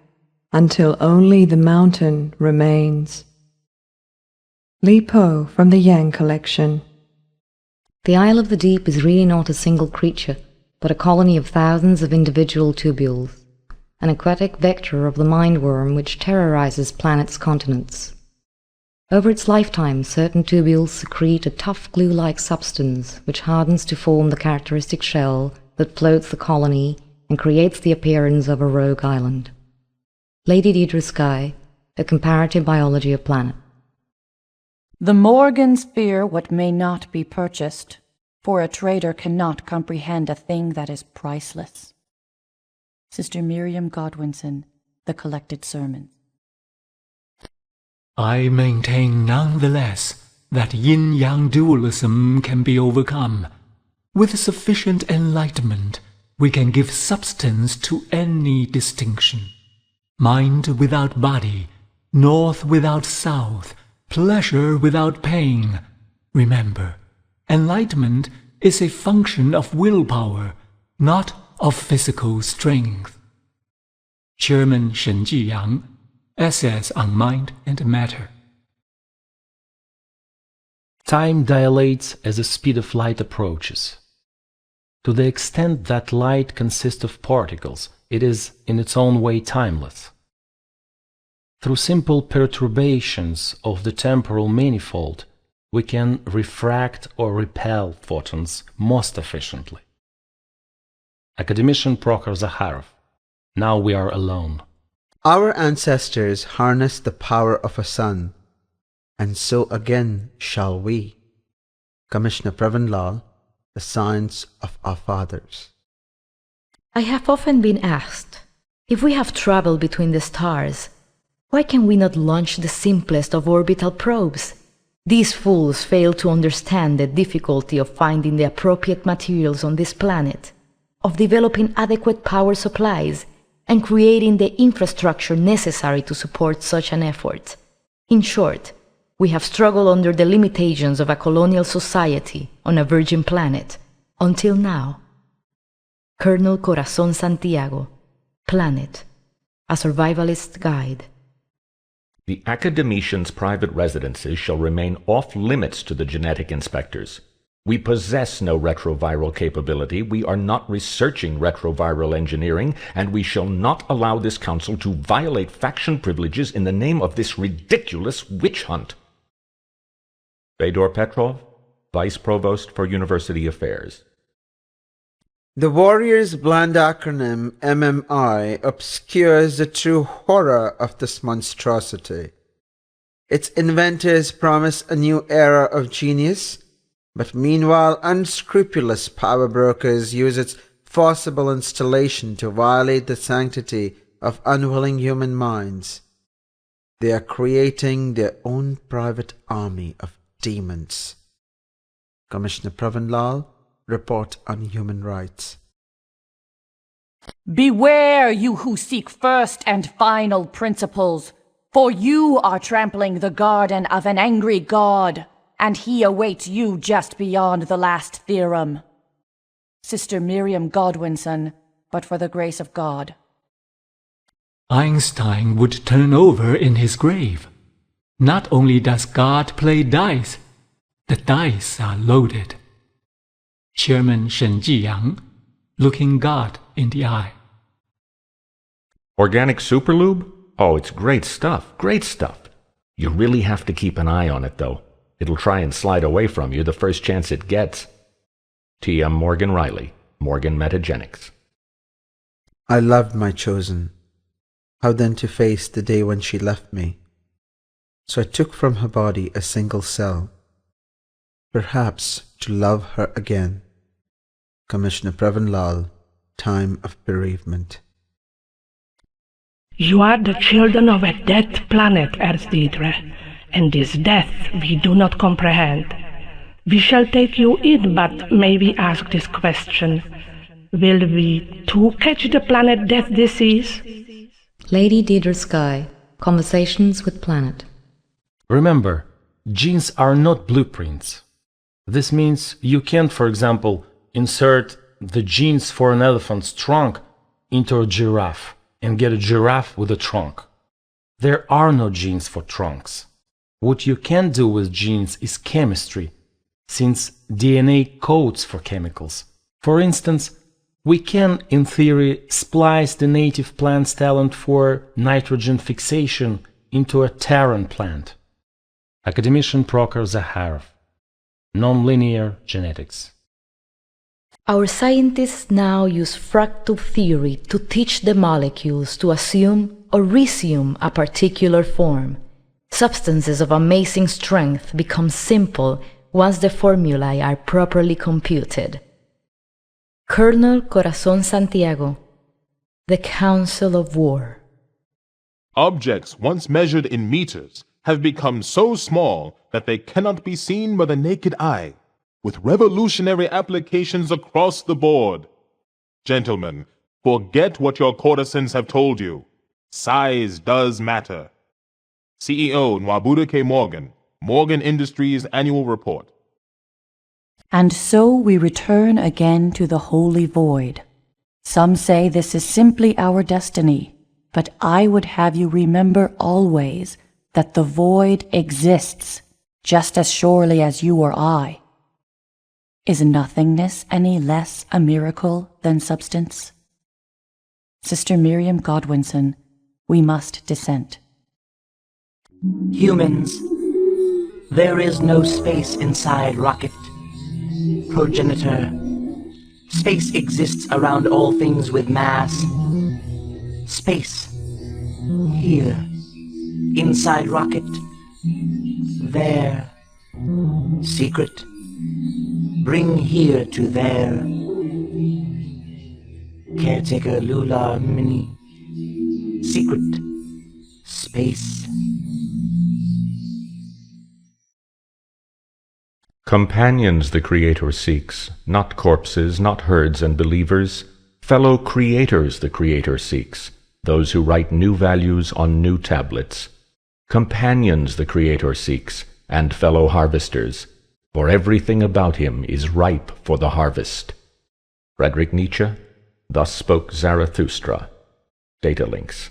until only the mountain remains. Li Po from the Yang Collection. The Isle of the Deep is really not a single creature, but a colony of thousands of individual tubules, an aquatic vector of the mindworm which terrorizes planets' continents. Over its lifetime, certain tubules secrete a tough glue-like substance which hardens to form the characteristic shell that floats the colony and creates the appearance of a rogue island. Lady Deidre Sky, A Comparative Biology of Planets. The Morgans fear what may not be purchased, for a trader cannot comprehend a thing that is priceless. Sister Miriam Godwinson, The Collected Sermons. I maintain nonetheless that yin-yang dualism can be overcome. With sufficient enlightenment, we can give substance to any distinction. Mind without body, north without south, pleasure without pain. Remember, enlightenment is a function of willpower, not of physical strength. Chairman Shen Jiyang, Essays on Mind and Matter. Time dilates as the speed of light approaches. To the extent that light consists of particles, it is in its own way timeless. Through simple perturbations of the temporal manifold, we can refract or repel photons most efficiently. Academician Prokhor Zakharov. Now we are alone. Our ancestors harnessed the power of a sun, and so again shall we. Commissioner Pravin Lal, The Science of Our Fathers. I have often been asked, if we have traveled between the stars, why can we not launch the simplest of orbital probes? These fools fail to understand the difficulty of finding the appropriate materials on this planet, of developing adequate power supplies, and creating the infrastructure necessary to support such an effort. In short, we have struggled under the limitations of a colonial society on a virgin planet, until now. Colonel Corazon Santiago, Planet, A Survivalist Guide. The academicians' private residences shall remain off-limits to the genetic inspectors. We possess no retroviral capability, we are not researching retroviral engineering, and we shall not allow this council to violate faction privileges in the name of this ridiculous witch hunt. Fedor Petrov, Vice Provost for University Affairs. The Warriors' bland acronym MMI obscures the true horror of this monstrosity. Its inventors promise a new era of genius, but meanwhile unscrupulous power brokers use its forcible installation to violate the sanctity of unwilling human minds. They are creating their own private army of demons. Commissioner Pravin Lal, Report on Human Rights. Beware, you who seek first and final principles, for you are trampling the garden of an angry god, and he awaits you just beyond the last theorem. Sister Miriam Godwinson, but for the grace of God. Einstein would turn over in his grave. Not only does God play dice, the dice are loaded. Chairman Shen Jiyang, looking God in the eye. Organic superlube? Oh, it's great stuff, great stuff. You really have to keep an eye on it, though. It'll try and slide away from you the first chance it gets. T.M. Morgan Riley, Morgan Metagenics. I loved my chosen. How then to face the day when she left me? So I took from her body a single cell, perhaps to love her again. Commissioner Pravin Lal, Time of Bereavement. You are the children of a dead planet, Earth-Deidre, and this death we do not comprehend. We shall take you in, but maybe ask this question. Will we too catch the planet death disease? Lady Deidre Sky, Conversations with Planet. Remember, genes are not blueprints. This means you can't, for example, insert the genes for an elephant's trunk into a giraffe and get a giraffe with a trunk. There are no genes for trunks. What you can do with genes is chemistry, since DNA codes for chemicals. For instance, we can, in theory, splice the native plant's talent for nitrogen fixation into a Terran plant. Academician Prokhor Zakharov, Nonlinear Genetics. Our scientists now use fractal theory to teach the molecules to assume or resume a particular form. Substances of amazing strength become simple once the formulae are properly computed. Colonel Corazon Santiago, The Council of War. Objects once measured in meters have become so small that they cannot be seen by the naked eye, with revolutionary applications across the board. Gentlemen, forget what your courtesans have told you. Size does matter. CEO Nwabuda K. Morgan, Morgan Industries Annual Report. And so we return again to the holy void. Some say this is simply our destiny, but I would have you remember always that the void exists just as surely as you or I. Is nothingness any less a miracle than substance? Sister Miriam Godwinson, we must dissent. Humans, there is no space inside rocket. Progenitor, space exists around all things with mass. Space, here, inside rocket, there, secret, bring here to there. Caretaker Lular Mini, secret, space. Companions the Creator seeks, not corpses, not herds and believers. Fellow creators the Creator seeks, those who write new values on new tablets. Companions the Creator seeks, and fellow harvesters, for everything about him is ripe for the harvest. Friedrich Nietzsche, Thus Spoke Zarathustra. Datalinks.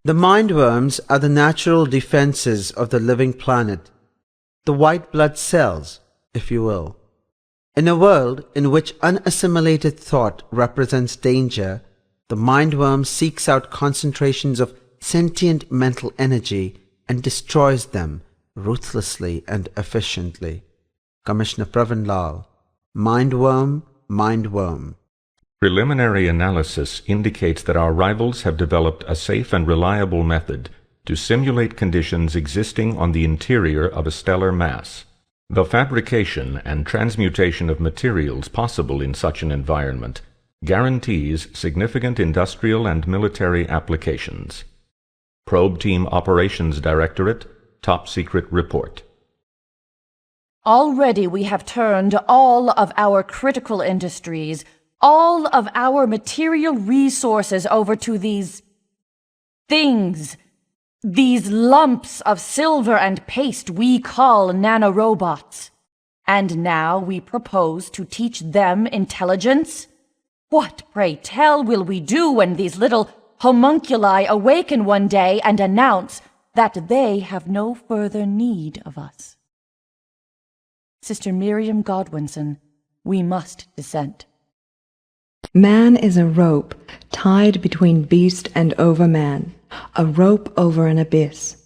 The mindworms are the natural defenses of the living planet, the white blood cells, if you will. In a world in which unassimilated thought represents danger, the mindworm seeks out concentrations of sentient mental energy and destroys them ruthlessly and efficiently. Commissioner Pravin Lal, Mindworm, Mindworm. Preliminary analysis indicates that our rivals have developed a safe and reliable method to simulate conditions existing on the interior of a stellar mass. The fabrication and transmutation of materials possible in such an environment guarantees significant industrial and military applications. Probe Team Operations Directorate, Top Secret Report. Already we have turned all of our critical industries, all of our material resources over to these things, these lumps of silver and paste we call nanorobots. And now we propose to teach them intelligence? What, pray tell, will we do when these little homunculi awaken one day and announce that they have no further need of us? Sister Miriam Godwinson, we must dissent. Man is a rope tied between beast and overman, a rope over an abyss.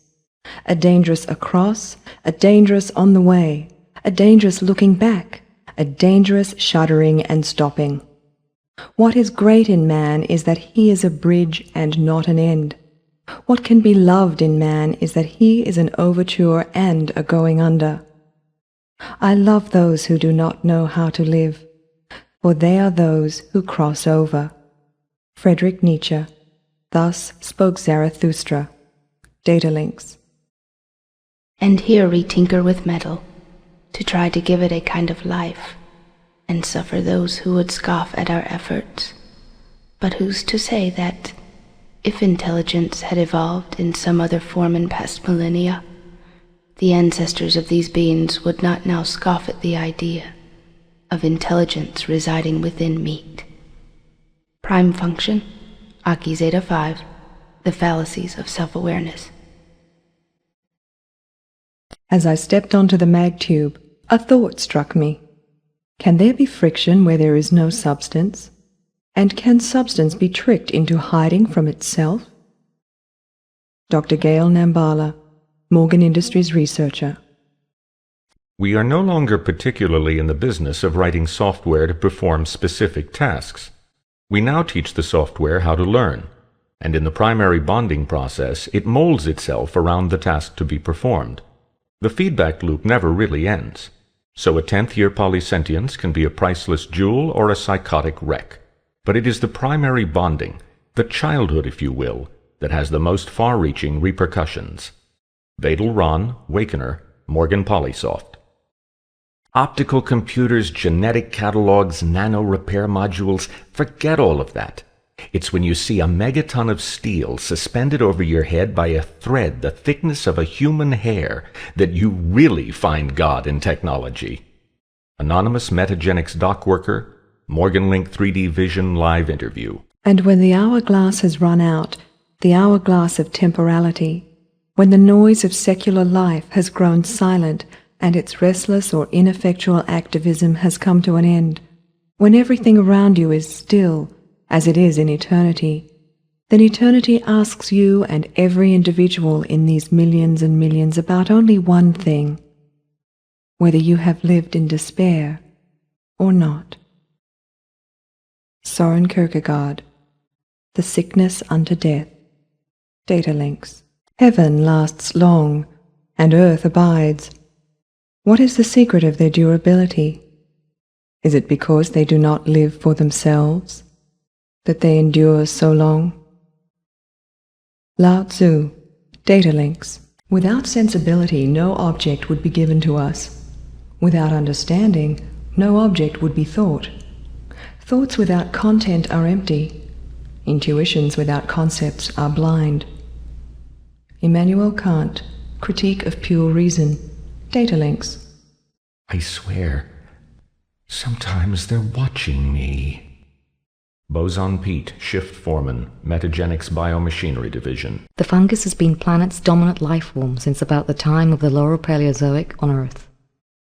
A dangerous across, a dangerous on the way, a dangerous looking back, a dangerous shuddering and stopping. What is great in man is that he is a bridge and not an end. What can be loved in man is that he is an overture and a going under. I love those who do not know how to live, for they are those who cross over. Friedrich Nietzsche. Thus spoke Zarathustra. Datalinks. And here we tinker with metal, to try to give it a kind of life, and suffer those who would scoff at our efforts. But who's to say that, if intelligence had evolved in some other form in past millennia, the ancestors of these beings would not now scoff at the idea of intelligence residing within meat. Prime function, Aki Zeta 5, the fallacies of self-awareness. As I stepped onto the mag tube, a thought struck me. Can there be friction where there is no substance? And can substance be tricked into hiding from itself? Dr. Gail Nambala, Morgan Industries researcher. We are no longer particularly in the business of writing software to perform specific tasks. We now teach the software how to learn, and in the primary bonding process, it molds itself around the task to be performed. The feedback loop never really ends, so a 10th-year polysentience can be a priceless jewel or a psychotic wreck. But it is the primary bonding, the childhood, if you will, that has the most far-reaching repercussions. Badal Ron, Wakener, Morgan Polysoft. Optical computers, genetic catalogs, nano repair modules, forget all of that. It's when you see a megaton of steel suspended over your head by a thread the thickness of a human hair that you really find God in technology. Anonymous Metagenics dock worker, Morgan Link 3D Vision live interview. And when the hourglass has run out, the hourglass of temporality, when the noise of secular life has grown silent and its restless or ineffectual activism has come to an end, when everything around you is still, as it is in eternity, then eternity asks you and every individual in these millions and millions about only one thing: whether you have lived in despair or not. Soren Kierkegaard, The Sickness Unto Death. Datalinks. Heaven lasts long, and earth abides. What is the secret of their durability? Is it because they do not live for themselves, that they endure so long? Lao Tzu. Datalinks. Without sensibility, no object would be given to us. Without understanding, no object would be thought. Thoughts without content are empty. Intuitions without concepts are blind. Immanuel Kant, Critique of Pure Reason. Datalinks. I swear, sometimes they're watching me. Boson Pete, Shift Foreman, Metagenics Biomachinery Division. The fungus has been planet's dominant life form since about the time of the Lower Paleozoic on Earth.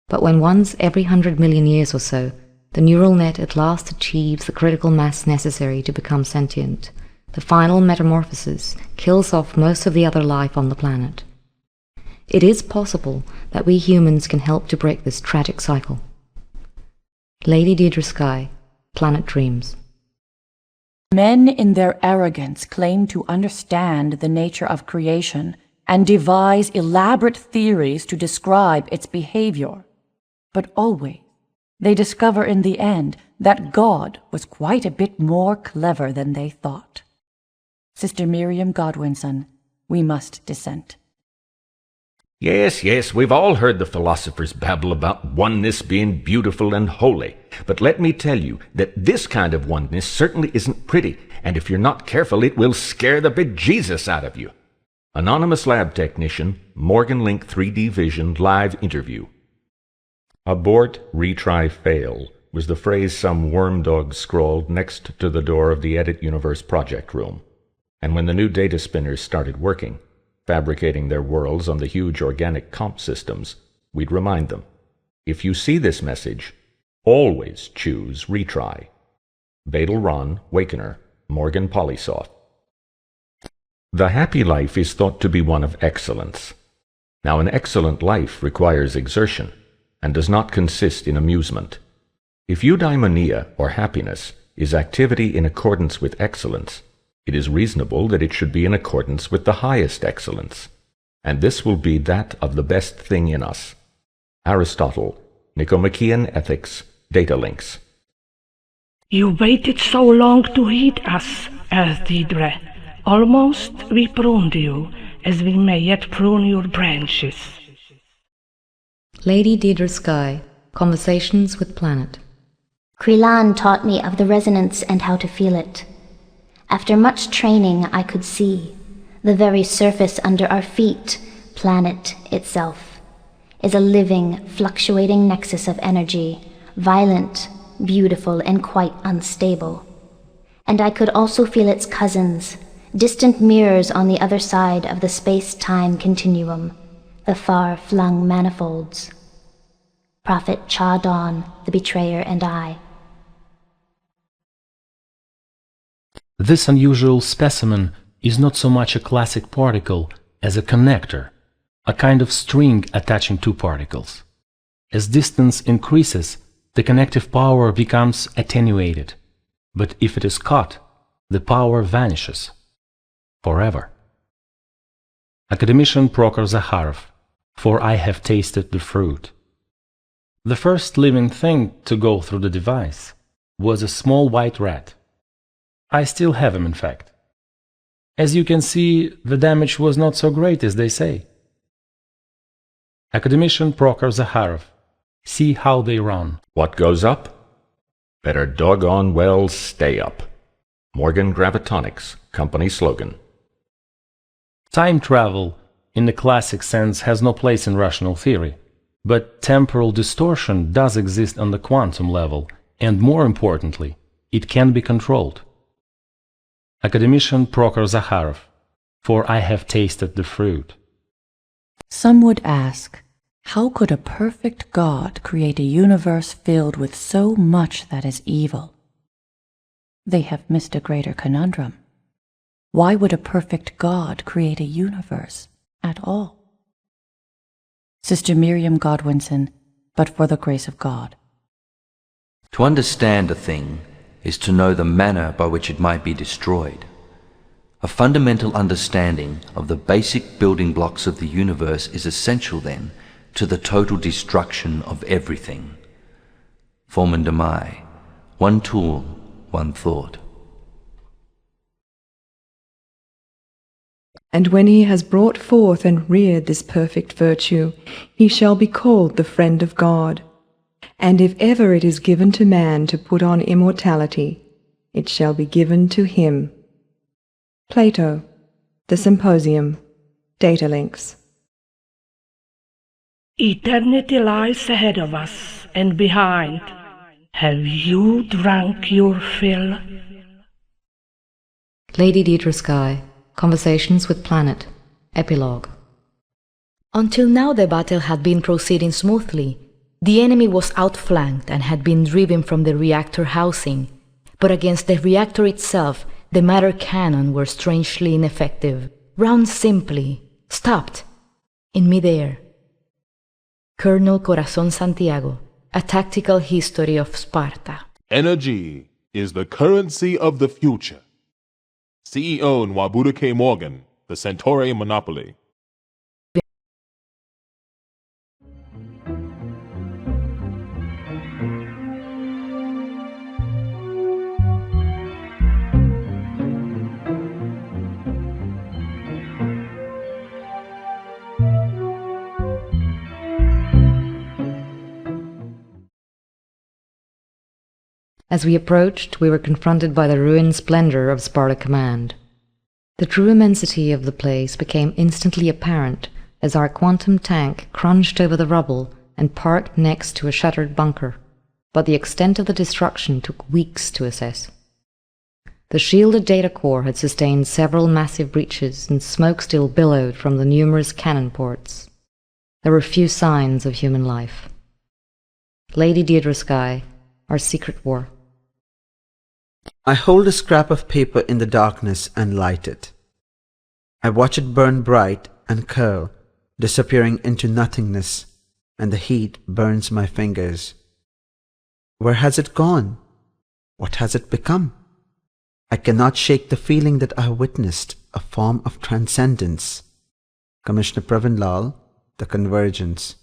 But when once every 100 million years or so, the neural net at last achieves the critical mass necessary to become sentient, the final metamorphosis kills off most of the other life on the planet. It is possible that we humans can help to break this tragic cycle. Lady Deirdre Skye, Planet Dreams. Men in their arrogance claim to understand the nature of creation and devise elaborate theories to describe its behavior. But always, they discover in the end that God was quite a bit more clever than they thought. Sister Miriam Godwinson, We Must Dissent. Yes, we've all heard the philosophers babble about oneness being beautiful and holy. But let me tell you that this kind of oneness certainly isn't pretty, and if you're not careful, it will scare the bejesus out of you. Anonymous lab technician, Morgan Link 3D Vision live interview. Abort, retry, fail was the phrase some worm dog scrawled next to the door of the Edit Universe project room. And when the new data spinners started working, fabricating their worlds on the huge organic comp systems, we'd remind them, if you see this message, always choose retry. Badal Ron, Wakener, Morgan Polysoft. The happy life is thought to be one of excellence. Now, an excellent life requires exertion, and does not consist in amusement. If eudaimonia, or happiness, is activity in accordance with excellence, it is reasonable that it should be in accordance with the highest excellence, and this will be that of the best thing in us. Aristotle, Nicomachean Ethics, Datalinks. You waited so long to heed us, Earth Deidre. Almost we pruned you, as we may yet prune your branches. Lady Deidre Sky, Conversations with Planet. Krilan taught me of the resonance and how to feel it. After much training, I could see the very surface under our feet, planet itself, is a living, fluctuating nexus of energy, violent, beautiful, and quite unstable. And I could also feel its cousins, distant mirrors on the other side of the space-time continuum, the far-flung manifolds. Prophet Cha Don, the betrayer, and I. This unusual specimen is not so much a classic particle as a connector, a kind of string attaching two particles. As distance increases, the connective power becomes attenuated, but if it is caught, the power vanishes forever. Academician Prokhor Zakharov, For I Have Tasted the Fruit. The first living thing to go through the device was a small white rat. I still have him, in fact. As you can see, the damage was not so great as they say. Academician Prokhor Zakharov, See How They Run. What goes up? Better doggone well stay up. Morgan Gravitonics, company slogan. Time travel, in the classic sense, has no place in rational theory, but temporal distortion does exist on the quantum level, and more importantly, it can be controlled. Academician Prokhor Zakharov, For I Have Tasted the Fruit. Some would ask, how could a perfect God create a universe filled with so much that is evil? They have missed a greater conundrum. Why would a perfect God create a universe at all? Sister Miriam Godwinson, But for the Grace of God. To understand a thing is to know the manner by which it might be destroyed. A fundamental understanding of the basic building blocks of the universe is essential, then, to the total destruction of everything. Foreman DeMai, One Tool, One Thought. And when he has brought forth and reared this perfect virtue, he shall be called the friend of God. And if ever it is given to man to put on immortality, it shall be given to him. Plato, The Symposium, Datalinks. Eternity lies ahead of us and behind. Have you drunk your fill? Lady Deidre Sky, Conversations with Planet, Epilogue. Until now the battle had been proceeding smoothly. The enemy was outflanked and had been driven from the reactor housing, but against the reactor itself the matter cannon were strangely ineffective. Round simply stopped in midair. Colonel Corazon Santiago, A Tactical History of Sparta. Energy is the currency of the future. CEO Nwabudu K. Morgan, The Centauri Monopoly. As we approached, we were confronted by the ruined splendor of Sparta Command. The true immensity of the place became instantly apparent as our quantum tank crunched over the rubble and parked next to a shuttered bunker, but the extent of the destruction took weeks to assess. The shielded data core had sustained several massive breaches, and smoke still billowed from the numerous cannon ports. There were few signs of human life. Lady Deidre Sky, Our Secret War. I hold a scrap of paper in the darkness and light it. I watch it burn bright and curl, disappearing into nothingness, and the heat burns my fingers. Where has it gone? What has it become? I cannot shake the feeling that I witnessed a form of transcendence. Commissioner Pravin Lal, The Convergence.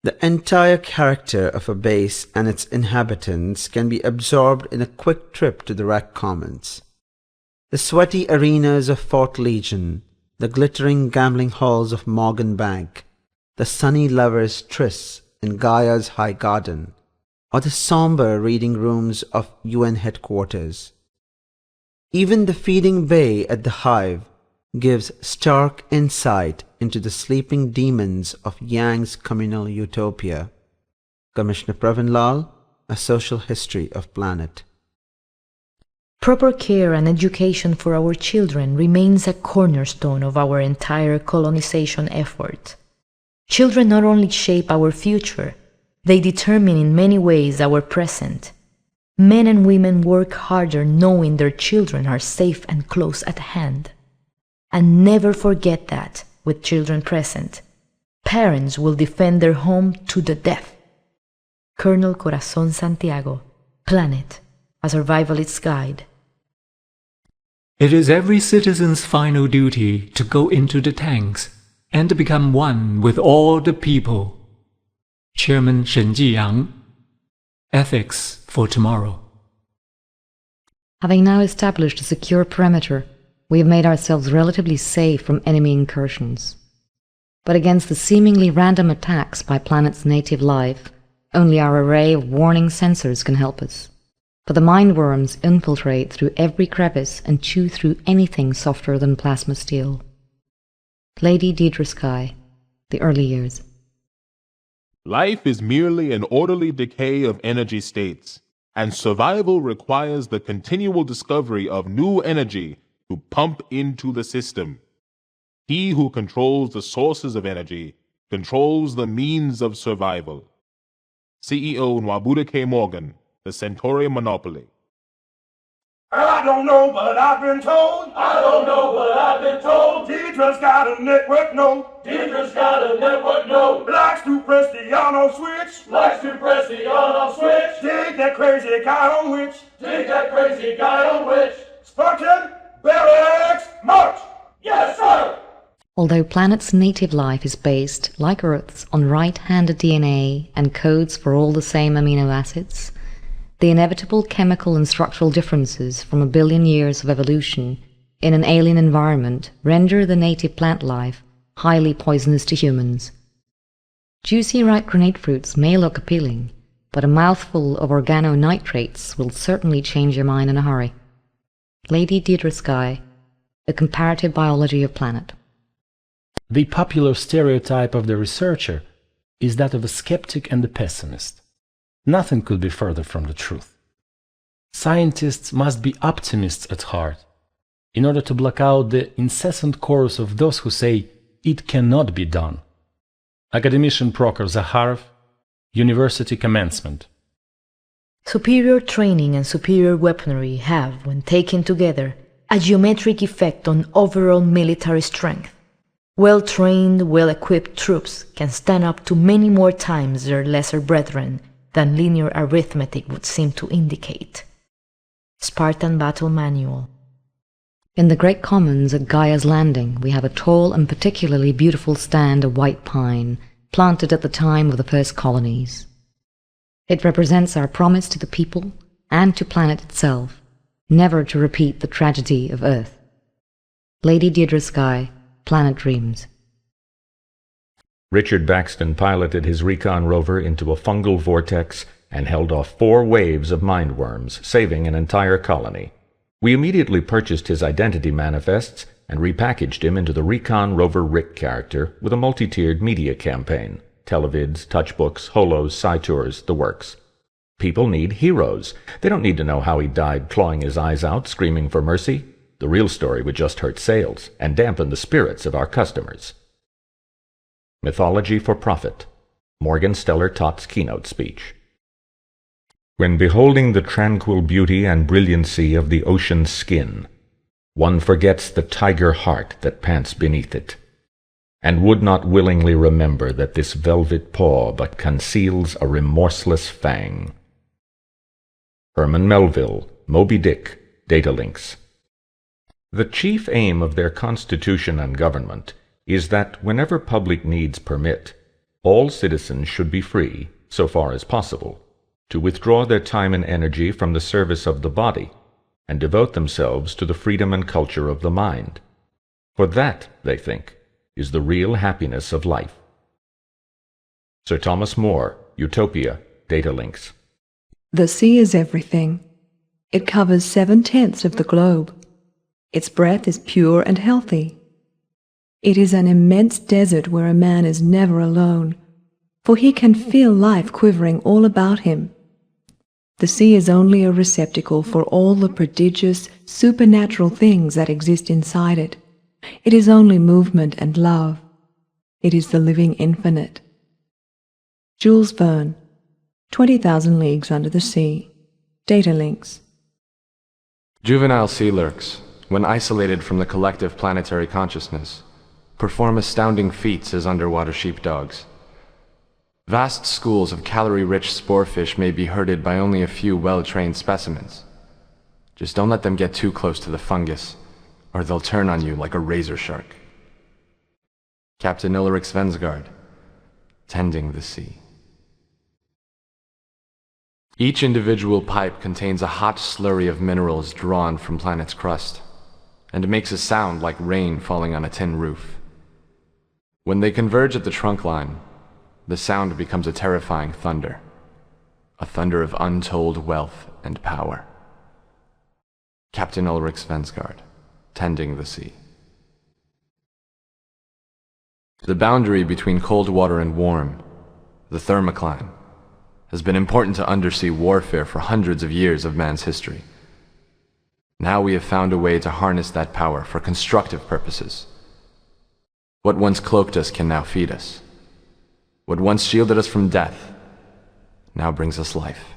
The entire character of a base and its inhabitants can be absorbed in a quick trip to the Rack Commons. The sweaty arenas of Fort Legion, the glittering gambling halls of Morgan Bank, the sunny lovers' trysts in Gaia's High Garden, or the somber reading rooms of UN headquarters. Even the feeding bay at the Hive gives stark insight into the sleeping demons of Yang's communal utopia. Commissioner Pravin Lal, A Social History of Planet. Proper care and education for our children remains a cornerstone of our entire colonization effort. Children not only shape our future, they determine in many ways our present. Men and women work harder knowing their children are safe and close at hand. And never forget that, with children present, parents will defend their home to the death. Colonel Corazon Santiago, Planet, a Survivalist's Guide. It is every citizen's final duty to go into the tanks and to become one with all the people. Chairman Shen Jiyang, Ethics for Tomorrow. Having now established a secure perimeter, we have made ourselves relatively safe from enemy incursions. But against the seemingly random attacks by planet's native life, only our array of warning sensors can help us. For the mindworms infiltrate through every crevice and chew through anything softer than plasma steel. Lady Deirdre Skye, The Early Years. Life is merely an orderly decay of energy states, and survival requires the continual discovery of new energy to pump into the system. He who controls the sources of energy controls the means of survival. CEO Nwabuda K. Morgan, The Centauri Monopoly. I don't know, but I've been told. I don't know, but I've been told. Deidre's got a network node. Deidre's got a network node. Likes to press the on-off switch. Likes to press the on-off switch. Dig that crazy guy on which. Dig that crazy guy on which. Spartan, barracks, march! Yes, sir! Although planet's native life is based, like Earth's, on right-handed DNA and codes for all the same amino acids, the inevitable chemical and structural differences from 1 billion years of evolution in an alien environment render the native plant life highly poisonous to humans. Juicy ripe grenade fruits may look appealing, but a mouthful of organonitrates will certainly change your mind in a hurry. Lady Deirdre Skye, A Comparative Biology of Planet. The popular stereotype of the researcher is that of a skeptic and a pessimist. Nothing could be further from the truth. Scientists must be optimists at heart, in order to block out the incessant chorus of those who say, it cannot be done. Academician Prokhor Zakharov, University Commencement. Superior training and superior weaponry have, when taken together, a geometric effect on overall military strength. Well-trained, well-equipped troops can stand up to many more times their lesser brethren than linear arithmetic would seem to indicate. Spartan Battle Manual. In the Great Commons at Gaia's Landing, we have a tall and particularly beautiful stand of white pine, planted at the time of the first colonies. It represents our promise to the people and to planet itself, never to repeat the tragedy of Earth. Lady Deirdre Skye, Planet Dreams. Richard Baxton piloted his Recon rover into a fungal vortex and held off 4 waves of mindworms, saving an entire colony. We immediately purchased his identity manifests and repackaged him into the Recon Rover Rick character with a multi-tiered media campaign. Televids, touchbooks, holos, sci-tours, the works. People need heroes. They don't need to know how he died clawing his eyes out, screaming for mercy. The real story would just hurt sales and dampen the spirits of our customers. Mythology for Profit. Morgan Stellar Tott's keynote speech. When beholding the tranquil beauty and brilliancy of the ocean's skin, one forgets the tiger heart that pants beneath it. and would not willingly remember that this velvet paw but conceals a remorseless fang. Herman Melville, Moby Dick, Datalinks. The chief aim of their constitution and government is that whenever public needs permit, all citizens should be free, so far as possible, to withdraw their time and energy from the service of the body and devote themselves to the freedom and culture of the mind. For that, they think, is the real happiness of life. Sir Thomas More, Utopia, Datalinks. The sea is everything. It covers 7/10 of the globe. Its breath is pure and healthy. It is an immense desert where a man is never alone, for he can feel life quivering all about him. The sea is only a receptacle for all the prodigious, supernatural things that exist inside it. It is only movement and love. It is the living infinite. Jules Verne, 20,000 Leagues Under the Sea, Datalinks. Juvenile sea lurks, when isolated from the collective planetary consciousness, perform astounding feats as underwater sheepdogs. Vast schools of calorie-rich sporefish may be herded by only a few well-trained specimens. Just don't let them get too close to the fungus, or they'll turn on you like a razor shark. Captain Ulrich Svensgaard, Tending the Sea. Each individual pipe contains a hot slurry of minerals drawn from planet's crust, and makes a sound like rain falling on a tin roof. When they converge at the trunk line, the sound becomes a terrifying thunder, a thunder of untold wealth and power. Captain Ulrich Svensgaard, Tending the Sea. The boundary between cold water and warm, the thermocline, has been important to undersea warfare for hundreds of years of man's history. Now we have found a way to harness that power for constructive purposes. What once cloaked us can now feed us. What once shielded us from death now brings us life.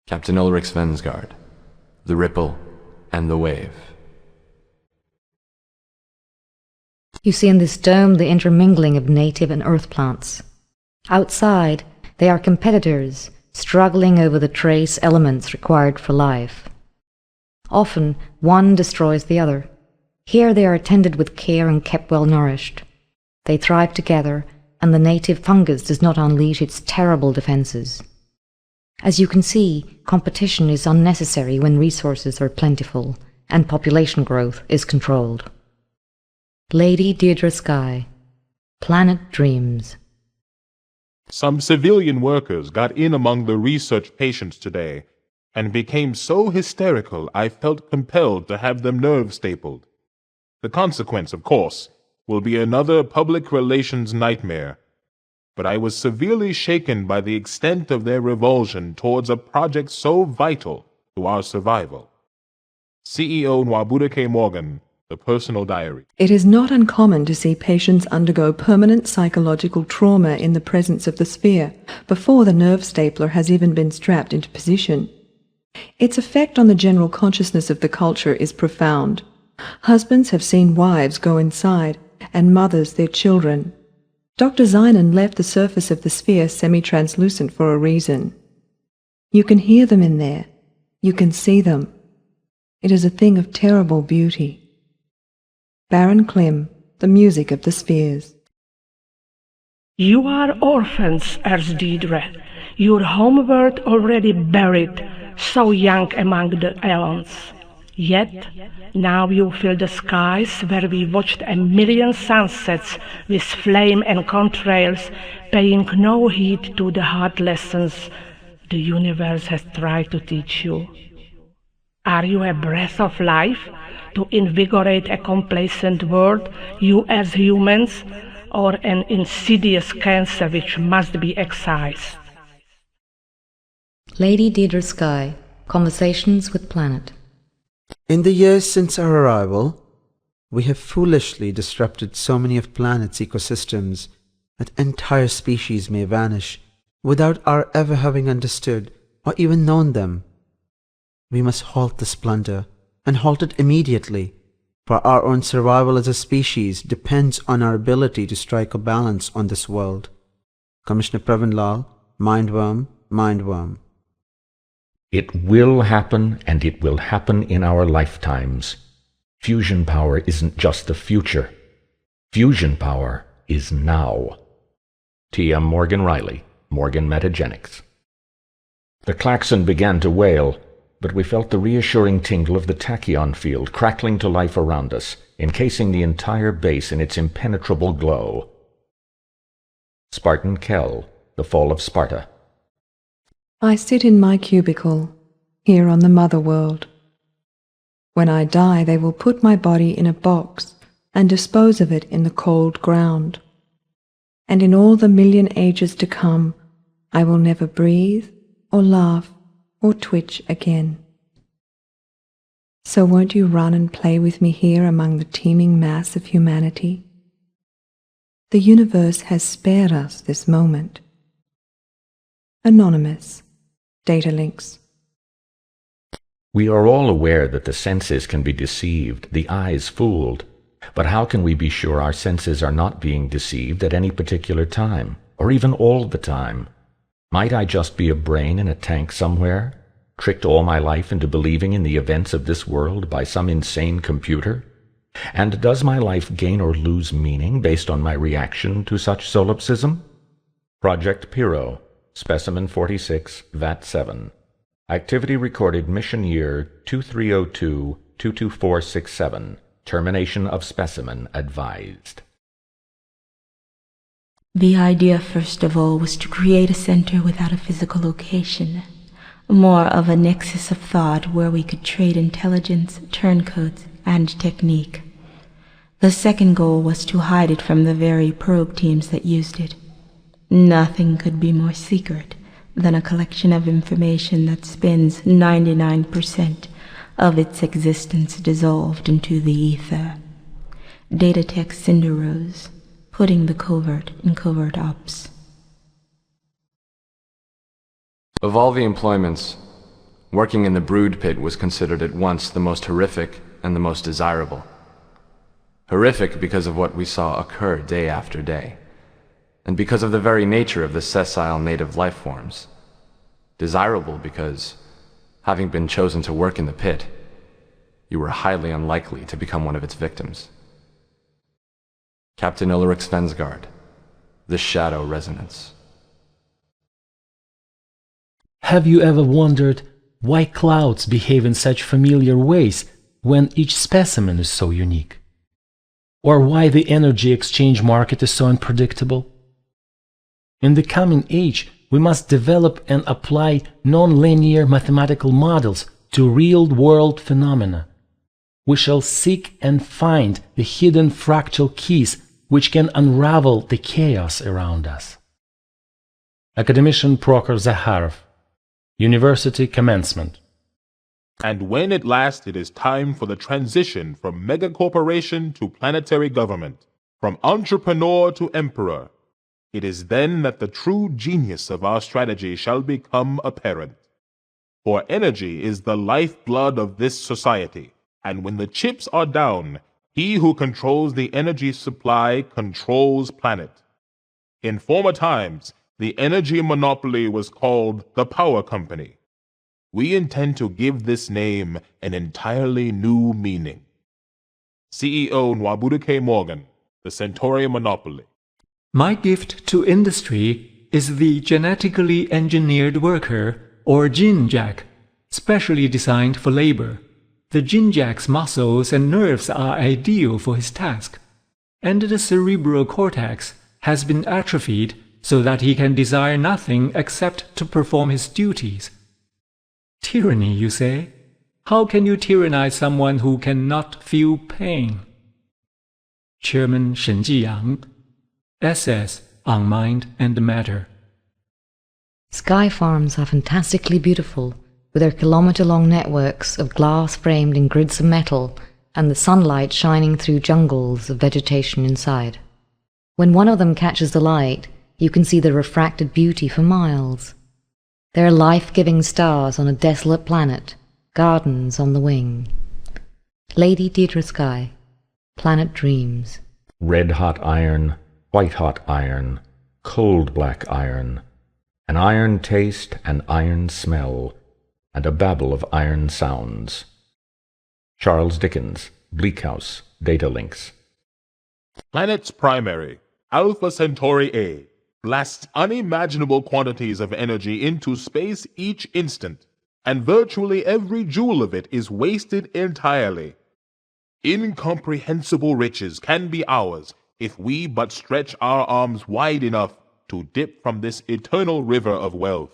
Captain Ulrich Svensgaard, The Ripple and the Wave. You see in this dome the intermingling of native and earth plants. Outside, they are competitors, struggling over the trace elements required for life. Often, one destroys the other. Here they are tended with care and kept well nourished. They thrive together, and the native fungus does not unleash its terrible defenses. As you can see, competition is unnecessary when resources are plentiful, and population growth is controlled. Lady Deirdre Skye, Planet Dreams. Some civilian workers got in among the research patients today and became so hysterical I felt compelled to have them nerve stapled. The consequence, of course, will be another public relations nightmare, but I was severely shaken by the extent of their revulsion towards a project so vital to our survival. CEO Nwabuike Morgan, The Personal Diary. It is not uncommon to see patients undergo permanent psychological trauma in the presence of the sphere before the nerve stapler has even been strapped into position. Its effect on the general consciousness of the culture is profound. Husbands have seen wives go inside, and mothers their children. Dr. Zeinen left the surface of the sphere semi-translucent for a reason. You can hear them in there. You can see them. It is a thing of terrible beauty. Baron Klim, The Music of the Spheres. You are orphans, Erzdeidre, your homeworld already buried, so young among the eons. Yet, now you fill the skies where we watched a million sunsets with flame and contrails, paying no heed to the hard lessons the universe has tried to teach you. Are you a breath of life to invigorate a complacent world, you as humans, or an insidious cancer which must be excised? Lady Deirdre Skye, Conversations with Planet. In the years since our arrival, we have foolishly disrupted so many of planet's ecosystems that entire species may vanish without our ever having understood or even known them. We must halt this blunder, and halt it immediately, For our own survival as a species depends on our ability to strike a balance on this world. Commissioner Pravin Lal, Mindworm, Mindworm. It will happen, and it will happen in our lifetimes. Fusion power isn't just the future. Fusion power is now. T.M. Morgan Riley, Morgan Metagenics. The klaxon began to wail, but we felt the reassuring tingle of the tachyon field crackling to life around us, encasing the entire base in its impenetrable glow. Spartan Kell, The Fall of Sparta. I sit in my cubicle, here on the mother world. When I die, they will put my body in a box and dispose of it in the cold ground. And in all the million ages to come, I will never breathe or laugh or twitch again. So won't you run and play with me here among the teeming mass of humanity? The universe has spared us this moment. Anonymous. Data links. We are all aware that the senses can be deceived, the eyes fooled. But how can we be sure our senses are not being deceived at any particular time, or even all the time? Might I just be a brain in a tank somewhere, tricked all my life into believing in the events of this world by some insane computer? And does my life gain or lose meaning based on my reaction to such solipsism? Project Piro, Specimen 46, VAT 7. Activity recorded mission year 2302-22467. Termination of specimen advised. The idea, first of all, was to create a center without a physical location, more of a nexus of thought where we could trade intelligence, turncoats, and technique. The second goal was to hide it from the very probe teams that used it. Nothing could be more secret than a collection of information that spends 99% of its existence dissolved into the ether. Datatech Cinder Rose, putting the covert in covert ops. Of all the employments, working in the brood pit was considered at once the most horrific and the most desirable. Horrific because of what we saw occur day after day, and because of the very nature of the sessile native life forms. Desirable because, having been chosen to work in the pit, you were highly unlikely to become one of its victims. Captain Ulrich Svensgaard, The Shadow Resonance. Have you ever wondered why clouds behave in such familiar ways when each specimen is so unique? Or why the energy exchange market is so unpredictable? In the coming age, we must develop and apply non-linear mathematical models to real-world phenomena. We shall seek and find the hidden fractal keys which can unravel the chaos around us. Academician Prokhor Zakharov, University Commencement. And when at last it is time for the transition from megacorporation to planetary government, from entrepreneur to emperor, it is then that the true genius of our strategy shall become apparent. For energy is the lifeblood of this society, and when the chips are down, he who controls the energy supply controls planet. In former times, the energy monopoly was called the Power Company. We intend to give this name an entirely new meaning. CEO Nwabudu K. Morgan, the Centauri Monopoly. My gift to industry is the genetically engineered worker, or Jinjack, specially designed for labor. The Jinjack's muscles and nerves are ideal for his task, and the cerebral cortex has been atrophied so that he can desire nothing except to perform his duties. Tyranny, you say? How can you tyrannize someone who cannot feel pain? Chairman Shen Jiyang, SS on Mind and Matter. Sky farms are fantastically beautiful, with their kilometre-long networks of glass framed in grids of metal and the sunlight shining through jungles of vegetation inside. When one of them catches the light, you can see the refracted beauty for miles. They're life-giving stars on a desolate planet, gardens on the wing. Lady Deirdre Sky, Planet Dreams. Red-hot iron, white-hot iron, cold black iron, an iron taste and iron smell, and a babble of iron sounds. Charles Dickens, Bleak House, Datalinks. Planet's primary, Alpha Centauri A, blasts unimaginable quantities of energy into space each instant, and virtually every joule of it is wasted entirely. Incomprehensible riches can be ours if we but stretch our arms wide enough to dip from this eternal river of wealth.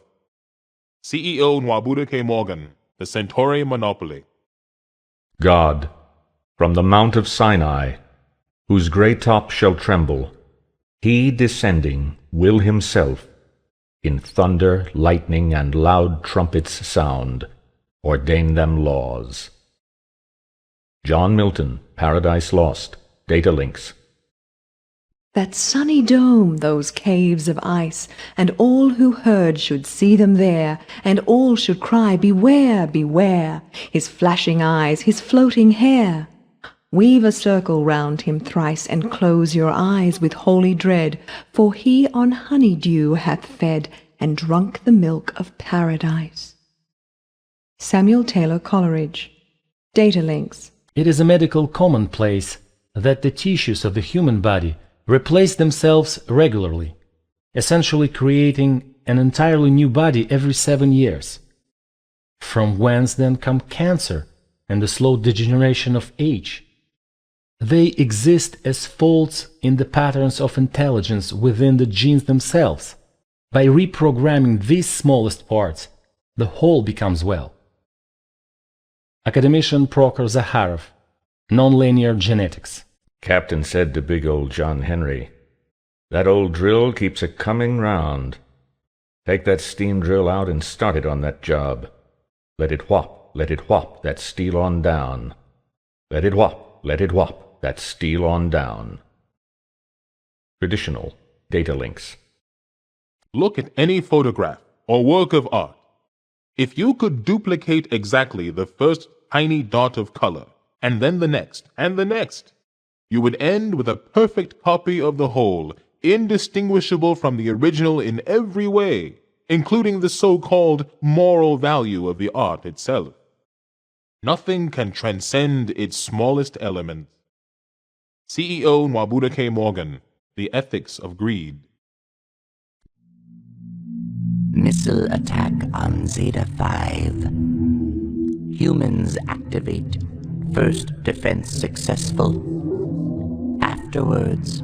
CEO Nwabuda K. Morgan, The Centauri Monopoly. God, from the Mount of Sinai, whose great top shall tremble, he descending will himself, in thunder, lightning, and loud trumpets' sound, ordain them laws. John Milton, Paradise Lost, Datalinks. That sunny dome, those caves of ice, and all who heard should see them there, and all should cry, Beware, beware! His flashing eyes, his floating hair. Weave a circle round him thrice, and close your eyes with holy dread, for he on honey-dew hath fed, and drunk the milk of paradise. Samuel Taylor Coleridge, Datalinks. It is a medical commonplace that the tissues of the human body replace themselves regularly, essentially creating an entirely new body every 7 years. From whence then come cancer and the slow degeneration of age? They exist as faults in the patterns of intelligence within the genes themselves. By reprogramming these smallest parts, the whole becomes well. Academician Prokhor Zakharov, Nonlinear Genetics. Captain said to big old John Henry, "That old drill keeps a-coming round. Take that steam drill out and start it on that job. Let it whop, that steel on down. Let it whop, that steel on down." Traditional Datalinks. Look at any photograph or work of art. If you could duplicate exactly the first tiny dot of color, and then the next, and the next, you would end with a perfect copy of the whole, indistinguishable from the original in every way, including the so-called moral value of the art itself. Nothing can transcend its smallest element. CEO Nwabuda K. Morgan, The Ethics of Greed. Missile attack on Zeta 5. Humans activate. First defense successful. Afterwards,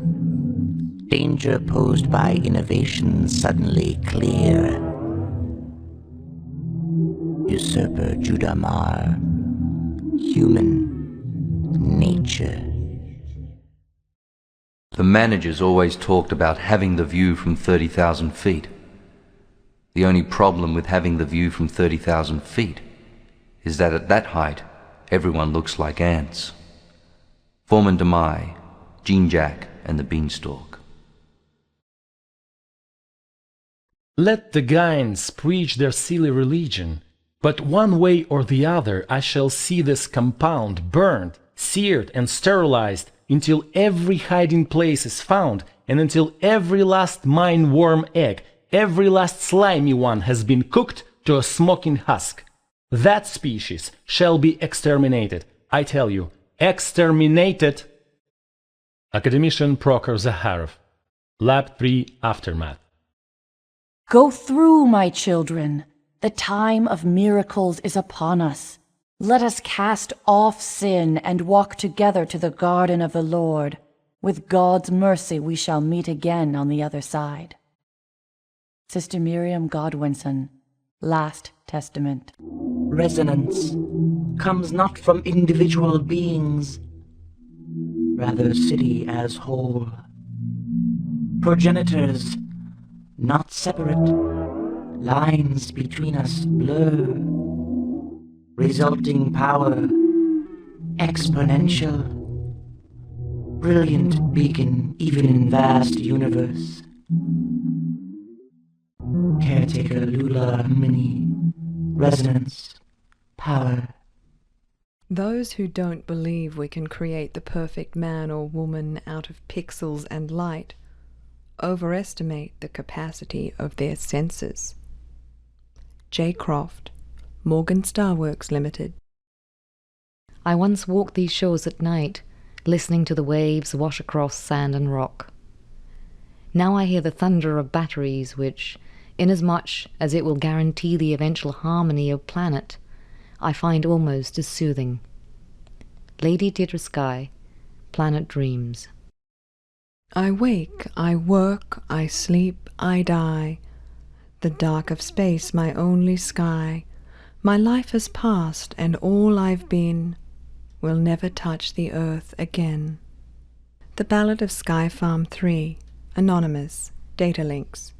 danger posed by innovation suddenly clear. Usurper Judamar. Human nature. The managers always talked about having the view from 30,000 feet. The only problem with having the view from 30,000 feet is that at that height, everyone looks like ants. Foreman DeMai, Jean Jack, and the Beanstalk. Let the Gains preach their silly religion, but one way or the other I shall see this compound burned, seared, and sterilized until every hiding place is found, and until every last mine-worm egg, every last slimy one has been cooked to a smoking husk. That species shall be exterminated, I tell you, exterminated. Academician Prokhor Zakharov, Lab 3 Aftermath. Go through, my children. The time of miracles is upon us. Let us cast off sin and walk together to the garden of the Lord. With God's mercy we shall meet again on the other side. Sister Miriam Godwinson, Last Testament. Resonance comes not from individual beings, rather city as whole. Progenitors, not separate, lines between us blur. Resulting power, exponential. Brilliant beacon even in vast universe. Caretaker Lula Mini, resonance, power. Those who don't believe we can create the perfect man or woman out of pixels and light overestimate the capacity of their senses. J. Croft, Morgan Star Works Limited. I once walked these shores at night, listening to the waves wash across sand and rock. Now I hear the thunder of batteries which, inasmuch as it will guarantee the eventual harmony of planet, I find almost as soothing. Lady Deirdre Skye, Planet Dreams. I wake, I work, I sleep, I die. The dark of space my only sky. My life has passed, and all I've been will never touch the earth again. The Ballad of Sky Farm 3, Anonymous, Datalinks.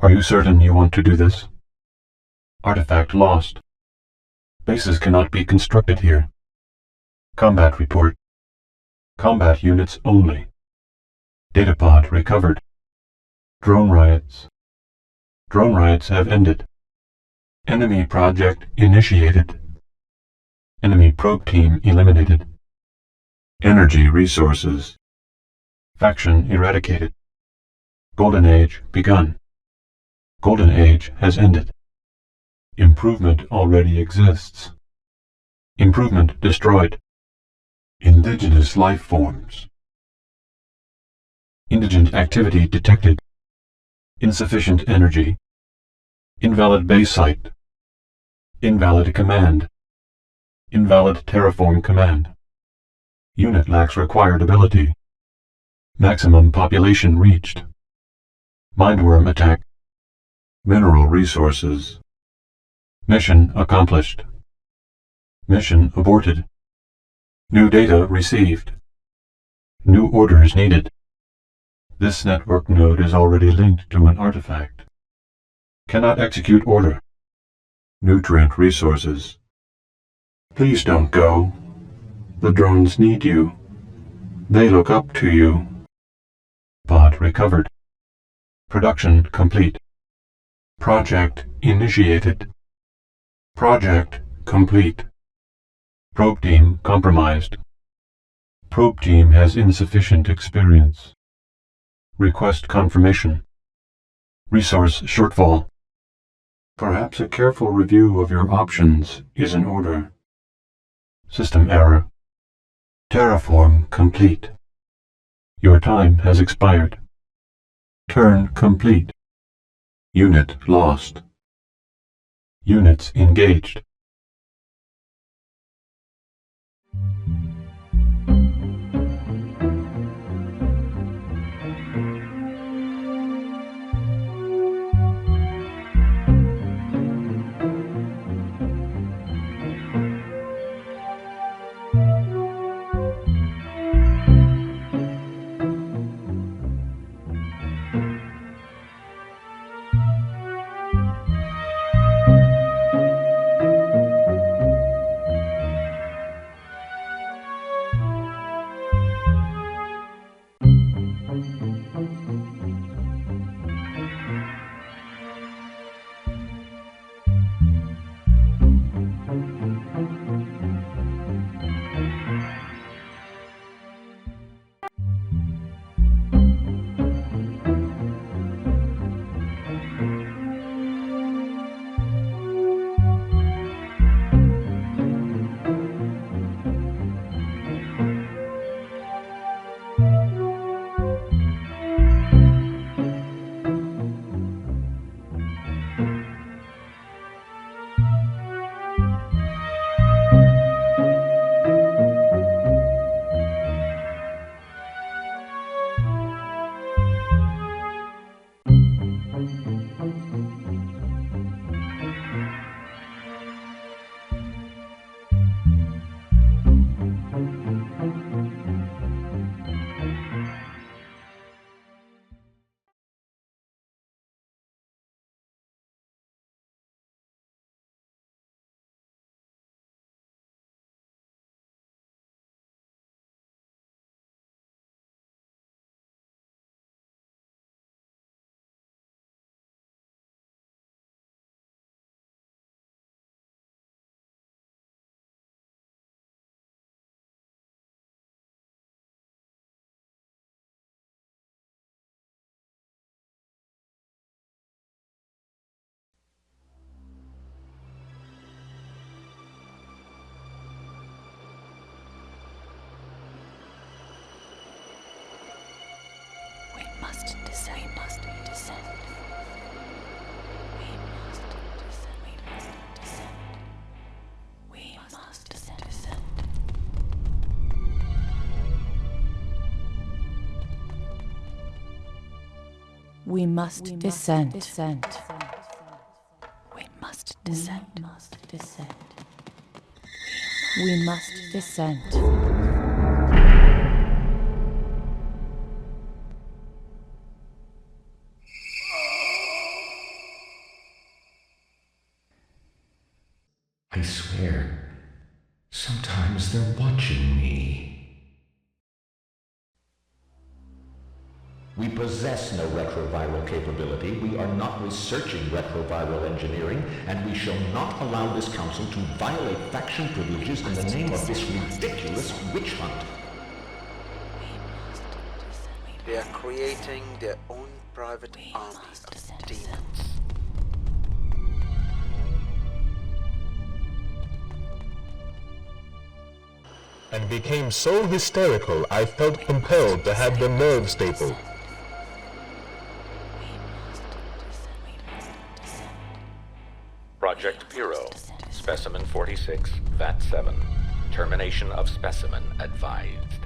Are you certain you want to do this? Artifact lost. Bases cannot be constructed here. Combat report. Combat units only. Datapod recovered. Drone riots. Drone riots have ended. Enemy project initiated. Enemy probe team eliminated. Energy resources. Faction eradicated. Golden Age begun. Golden Age has ended. Improvement already exists. Improvement destroyed. Indigenous life forms. Indigent activity detected. Insufficient energy. Invalid base site. Invalid command. Invalid terraform command. Unit lacks required ability. Maximum population reached. Mindworm attack. Mineral resources. Mission accomplished. Mission aborted. New data received. New orders needed. This network node is already linked to an artifact. Cannot execute order. Nutrient resources. Please don't go. The drones need you. They look up to you. Pod recovered. Production complete. Project initiated. Project complete. Probe team compromised. Probe team has insufficient experience. Request confirmation. Resource shortfall. Perhaps a careful review of your options is in order. System error. Terraform complete. Your time has expired. Turn complete. Unit lost. Units engaged. We must descend. We must descend. We must descend. I swear, sometimes they're watching me. We possess no retroviral capability, we are not researching retroviral engineering, and we shall not allow this council to violate faction privileges in the name of this ridiculous witch hunt. They are creating their own private army of demons. And became so hysterical I felt compelled to have the nerve stapled. Project Piro, Specimen 46, VAT 7. Termination of specimen advised.